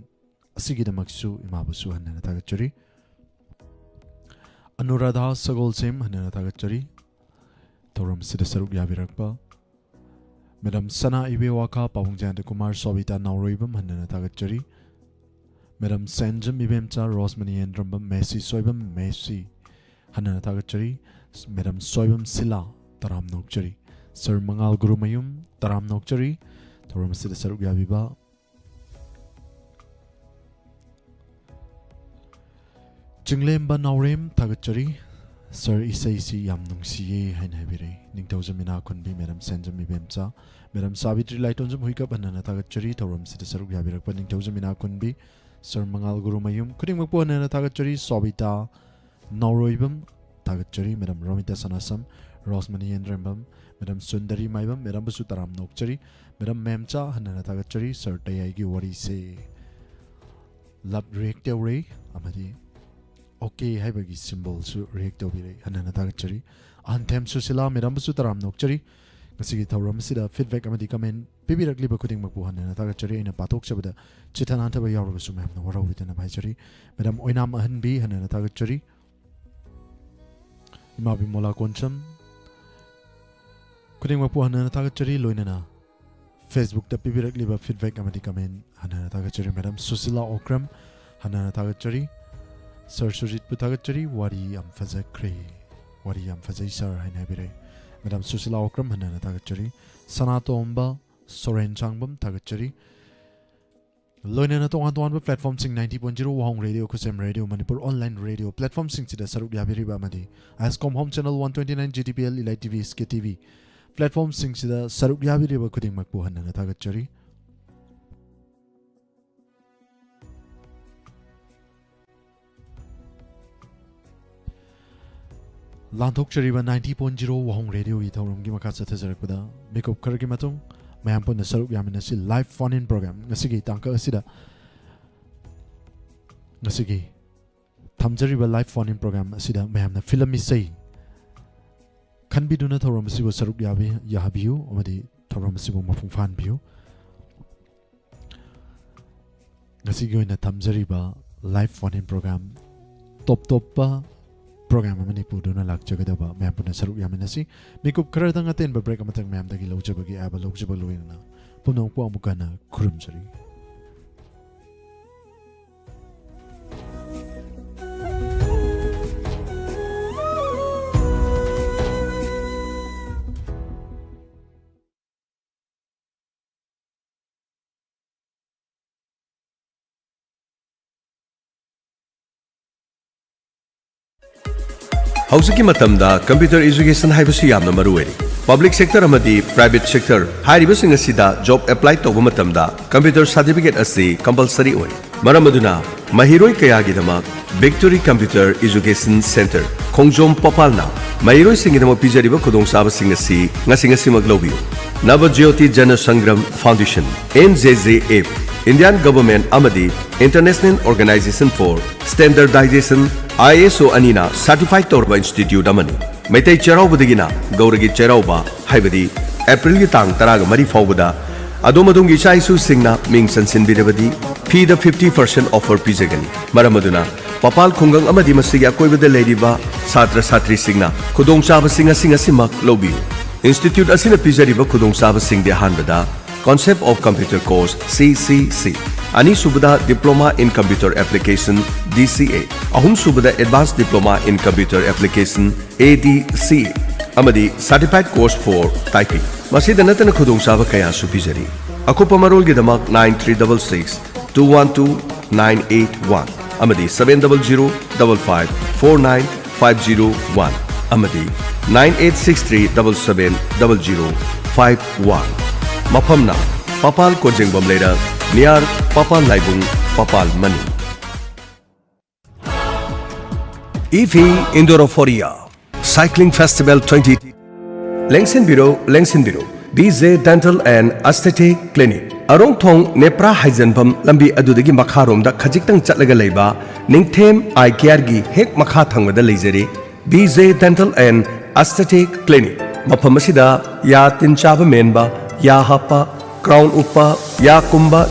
asigidamaksu imabusu hana thagachari Anuradha Sagolsim hana thagachari thorom sida saruk yabirakpa Madam Sana Ibewaka Pabungjanda Kumar Sobita Nauroibam hana thagachari Madam Sanjam Ibemcha Rosmani Endrambam Messi Soibam Messi hana thagachari Madam Soibam Sila Taram Nokchari Sir Mangal Gurumayum Taram Nokchari thorom sida saruk yabiba Jinglemba Naurem thagachari Sir Isaisi Yam Nungsiye hain habire Ningthaujamina Kunbi Madam Sanjam Ibemcha Madam Savitri Laitonjam Huikap hana thagachari thorom sida saruk yabirakpa Ningthaujamina Kunbi Sir Mangal Gurumayum Kudingmakpo hana thagachari Sobita Nauroibam thagachari Madam Romita Sanasam Rosmani Endrambam Madam Sundari Maibam Madam Basu Taram Nokchari Madam Memcha hana thagachari Sir TAYAI gi wari se lab react tawre amadi okay haibagi symbol su react tawbire hana thagachari anthem susila Madam Basu Taram Nokchari ngasigi thoram sida feedback amadi comment pibirakliba kudingmakpu hana thagachari ina patok chabada chithanantaba yawraga su ma'am na warawitana bhaijari Madam Oinam Ahanbi hana thagachari Imabi Mola Koncham Kudingmakpu hana thagachari loinana Facebook ta pibirakliba feedback amadi comment hana thagachari Madam Susila Okram hana thagachari Sir Sujit Puthagachari wari am fazakre wari am fazai sir haina bire Madam Susila Okram hana thagachari Sanatomba Soren Changbam thagachari loinana tongan tongan platform sing 90.0 Wahong Radio Kusem Radio Manipur online radio platform sing sida saruk yabiriba amadi Ascom Home Channel 129 GTPL Elite TV SK TV platform sing sida saruk yabiriba kudingmakpu hana thagachari Lanthokchariba 90.0 Wahong Radio gi thorom gi makasa thajarakpada makeup khargi matung mayam pun saruk yaminasi live phone in program ngasigi tangka asida ngasigi thamjariba live phone in program asida mayam na film isai khanbiduna thorom sibo saruk yabi yahabiu amadi thorom sibo mafung fan biu ngasigi oina thamjariba live phone in program top pa program amani puduna lakjagadaba mayam puna saruk yaminasi mikup kharadang aten ba break amatang mayam dagi lojabagi aba lojaba loina punong po amukana khurumjari Hausuki matamda computer education haibasu yamna maruweri public sector amadi private sector hairibasinga sida job apply tawba matamda computer certificate asi compulsory oi maramaduna mahiroi kayagi dama victory computer education center khongjom popalna mahiroi singidama pijariba khudong saba singasi ngasinga simaglobiu Navajyoti Jana Sangram Foundation NJJF Indian Government Amadi International Organization for Standardization ISO Anina Certified Torba Institute Amani Metai Cherauba Gauragi Cherauba Haibadi April Tang Taraga Mari Fawada Adomadungi Chaisu Singna Ming Sansin Bidabadi P the 50% offer Pizagani Maramaduna Papal Kungang Amadi Masiga Koibada Ladiba Satra Satri Singna Kudong Chaba Singa Singa Simak Lobi Institute Asina Pizariba Kudong Saba Sing de Hanbada Concept of Computer Course CCC Ani Subada Diploma in Computer Application DCA Ahum Subada Advanced Diploma in Computer Application ADCA Amadi Certified Course for Typing Masida Natana Kudong Saba Kaya Supizari Akupa Marol Gidamak 9366 212 981 Amadi 700554951 Amadi 9863770051 Mapamna Papal Kojeng Bamleda near Papal Laibung Papal Mani EV Indorophoria Cycling Festival 20 Lengsin Bureau BZ Dental and Aesthetic Clinic Arong Thong Nepra Haijanbam Lambi Adudagi Makharom da Khajikhtang Chatlaga Leiba Ningthem Eye Care gi Hek Makha Thangwada Leijari BZ Dental and Aesthetic Clinic मफम असिदा या तिन चाबा मेनबा या हापा crown उपा या कुंबा